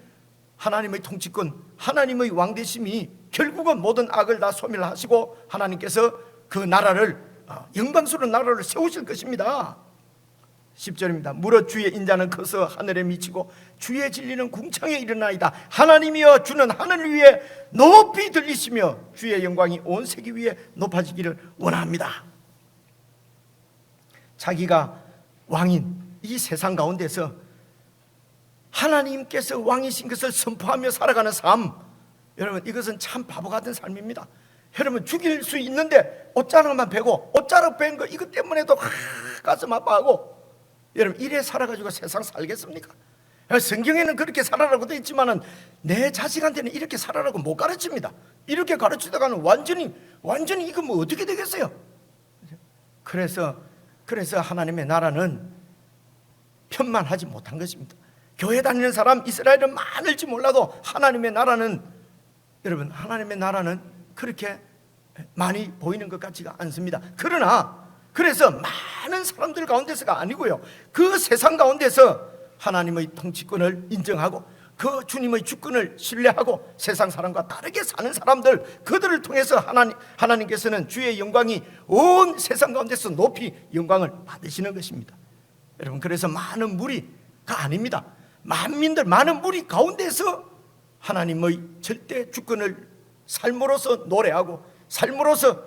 Speaker 3: 하나님의 통치권, 하나님의 왕되심이 결국은 모든 악을 다 소멸하시고 하나님께서 그 나라를, 영광스러운 나라를 세우실 것입니다. 10절입니다. 무릇 주의 인자는 커서 하늘에 미치고 주의 진리는 궁창에 이르나이다. 하나님이여 주는 하늘 위에 높이 들리시며 주의 영광이 온 세계 위에 높아지기를 원합니다. 자기가 왕인 이 세상 가운데서 하나님께서 왕이신 것을 선포하며 살아가는 삶, 여러분 이것은 참 바보 같은 삶입니다. 여러분 죽일 수 있는데 옷자락만 베고 옷자락 뺀 거 이것 때문에도 가슴 아파하고, 여러분 이래 살아가지고 세상 살겠습니까? 성경에는 그렇게 살아라고 되어 있지만은 내 자식한테는 이렇게 살아라고 못 가르칩니다. 이렇게 가르치다가는 완전히 이거 뭐 어떻게 되겠어요? 그래서 하나님의 나라는 편만하지 못한 것입니다. 교회 다니는 사람 이스라엘은 많을지 몰라도 하나님의 나라는, 여러분 하나님의 나라는 그렇게 많이 보이는 것 같지가 않습니다. 그러나 그래서 많은 사람들 가운데서가 아니고요, 그 세상 가운데서 하나님의 통치권을 인정하고 그 주님의 주권을 신뢰하고 세상 사람과 다르게 사는 사람들, 그들을 통해서 하나님께서는 주의 영광이 온 세상 가운데서 높이 영광을 받으시는 것입니다. 여러분 그래서 많은 무리가 아닙니다. 만민들 많은 무리 가운데서 하나님의 절대 주권을 삶으로서 노래하고 삶으로서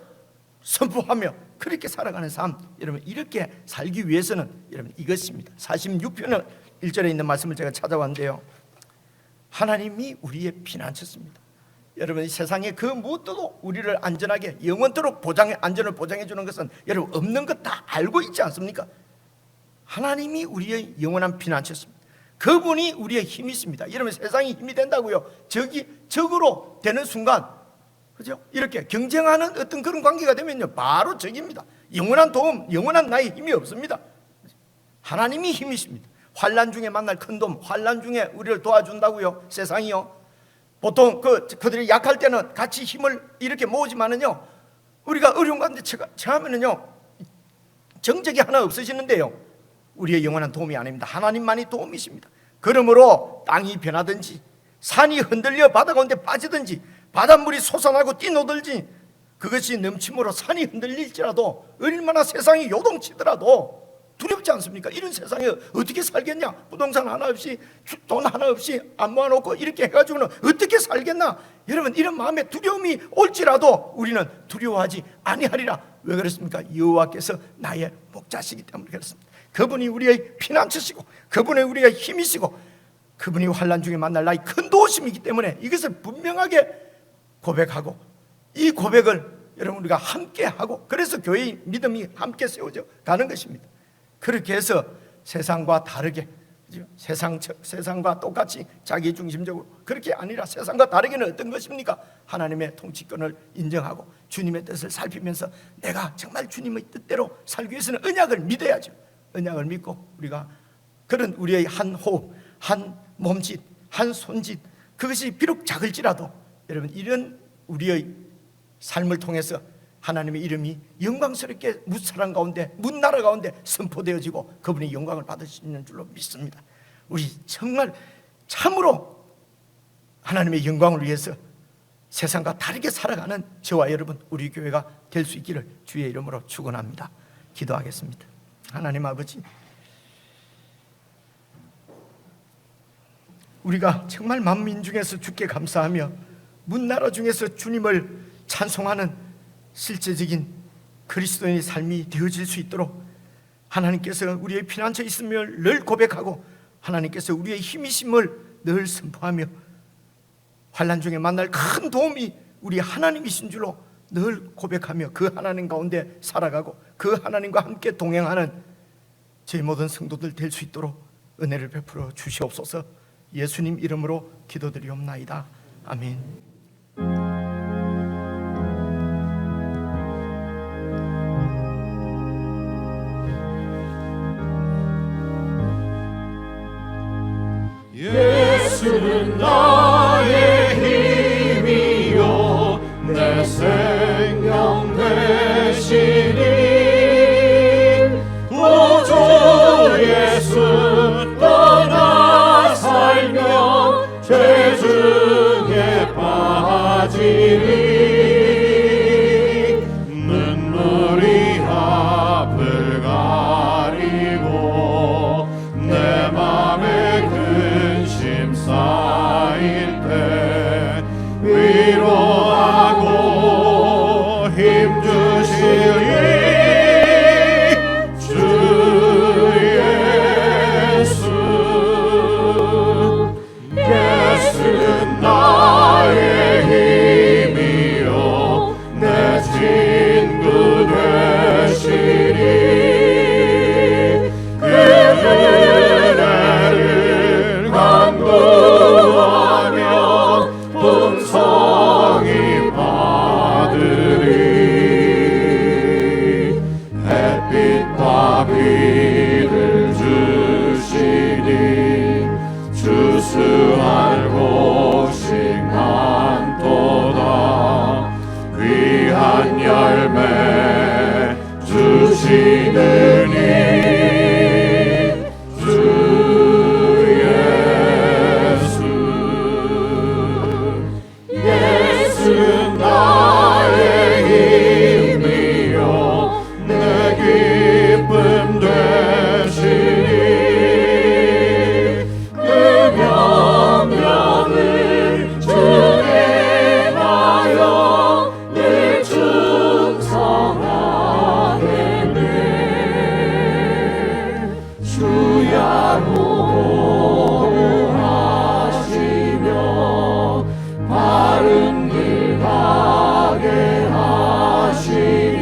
Speaker 3: 선포하며 그렇게 살아가는 삶, 여러분 이렇게 살기 위해서는 여러분 이것입니다. 46편은 1절에 있는 말씀을 제가 찾아왔는데요, 하나님이 우리의 피난처입니다. 여러분 이 세상에 그 무엇도 우리를 안전하게 영원토록 안전을 보장해 주는 것은 여러분 없는 것 다 알고 있지 않습니까? 하나님이 우리의 영원한 피난처입니다. 그분이 우리의 힘이십니다. 여러분 세상이 힘이 된다고요, 적으로 되는 순간, 그죠? 이렇게 경쟁하는 어떤 그런 관계가 되면요 바로 적입니다. 영원한 도움, 영원한 나의 힘이 없습니다. 하나님이 힘이십니다. 환난 중에 만날 큰 도움, 환난 중에 우리를 도와준다고요, 세상이요. 보통 그들이 약할 때는 같이 힘을 이렇게 모으지만은요, 우리가 어려운 가운데 처하면은요 정적이 하나 없으시는데요, 우리의 영원한 도움이 아닙니다. 하나님만이 도움이십니다. 그러므로 땅이 변하든지 산이 흔들려 바다 가운데 빠지든지 바닷물이 솟아나고 뛰노들지 그것이 넘침으로 산이 흔들릴지라도 얼마나 세상이 요동치더라도 두렵지 않습니까? 이런 세상에 어떻게 살겠냐? 부동산 하나 없이 돈 하나 없이 안 모아놓고 이렇게 해가지고는 어떻게 살겠나? 여러분 이런 마음에 두려움이 올지라도 우리는 두려워하지 아니하리라. 왜 그렇습니까? 여호와께서 나의 목자시기 때문에 그렇습니다. 그분이 우리의 피난처시고 그분이 우리의 힘이시고 그분이 환난 중에 만날 나의 큰 도우심이기 때문에 이것을 분명하게 고백하고, 이 고백을 여러분 우리가 함께 하고, 그래서 교회의 믿음이 함께 세워져 가는 것입니다. 그렇게 해서 세상과 다르게, 세상과 똑같이 자기중심적으로, 그렇게 아니라 세상과 다르게는 어떤 것입니까? 하나님의 통치권을 인정하고 주님의 뜻을 살피면서 내가 정말 주님의 뜻대로 살기 위해서는 언약을 믿어야죠. 언약을 믿고 우리가 그런 우리의 한 호흡, 한 몸짓, 한 손짓, 그것이 비록 작을지라도 여러분 이런 우리의 삶을 통해서 하나님의 이름이 영광스럽게 무사람 가운데, 문나라 가운데 선포되어지고 그분이 영광을 받으시는 줄로 믿습니다. 우리 정말 참으로 하나님의 영광을 위해서 세상과 다르게 살아가는 저와 여러분, 우리 교회가 될 수 있기를 주의 이름으로 축원합니다. 기도하겠습니다. 하나님 아버지, 우리가 정말 만민 중에서 주께 감사하며 문나라 중에서 주님을 찬송하는 실제적인 그리스도인의 삶이 되어질 수 있도록 하나님께서 우리의 피난처 있음을 늘 고백하고 하나님께서 우리의 힘이심을 늘 선포하며 환난 중에 만날 큰 도움이 우리 하나님이신 줄로 늘 고백하며 그 하나님 가운데 살아가고 그 하나님과 함께 동행하는 저희 모든 성도들 될 수 있도록 은혜를 베풀어 주시옵소서. 예수님 이름으로 기도드리옵나이다. 아멘.
Speaker 2: 예수는 나의 힘이요 내 생명 되시니 구주 예수 떠나 살면 죄 중에 빠지니 눈물이 앞을 가리고 위로하고 힘주시리 주 예수. 예수는 나의 힘이요 내 친구 되시리. 그 은혜를 간구하며 풍성히 받으리. 햇빛과 비를 주시니 주수할 곳이 많도다. 귀한 열매 주시느니 주 예수. 예수는 나의 힘이요 내 기쁨 되시니. 그 명령을 준행하여 늘 충성하겠네. 주야로 하시며 바른 길 가게 하시니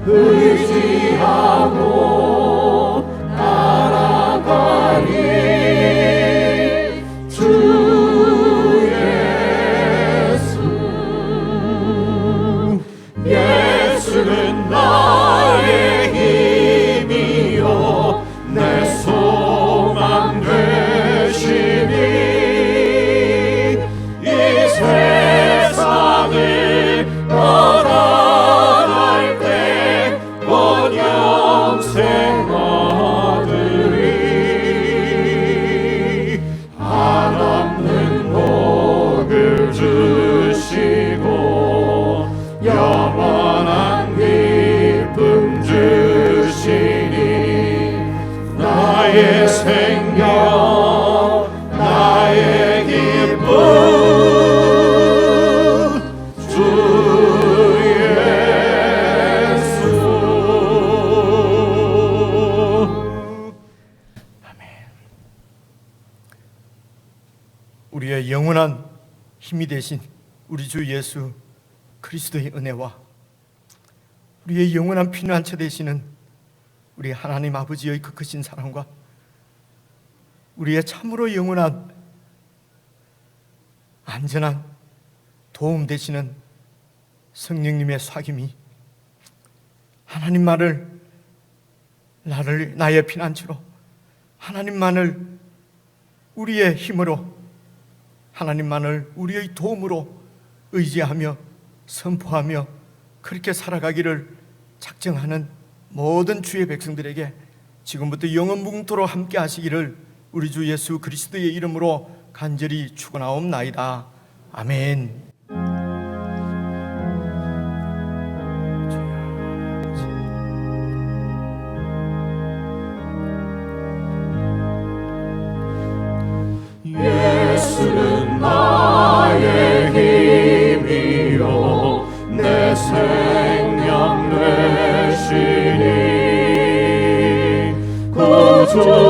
Speaker 2: 의지하고 따라가리. 주 예수. 예수는 나의 힘이요 내 소망 되시니. 이 세상을 떠나갈 때 곧 영생 얻으리. 한없는 복을 주시고 영원한 기쁨 주시니 나의 생명 나의 기쁨 주 예수.
Speaker 3: 우리의 영원한 힘이 되신 우리 주 예수 그리스도의 은혜와 우리의 영원한 피난처 되시는 우리 하나님 아버지의 그 크신 사랑과 우리의 참으로 영원한 안전한 도움 되시는 성령님의 사귐이 하나님만을 나의 피난처로, 하나님만을 우리의 힘으로, 하나님만을 우리의 도움으로 의지하며 선포하며 그렇게 살아가기를 작정하는 모든 주의 백성들에게 지금부터 영원 무궁토록 함께 하시기를 우리 주 예수 그리스도의 이름으로 간절히 축원하옵나이다. 아멘.
Speaker 2: 예수는 나의 힘이요 내 생명 되시니 구주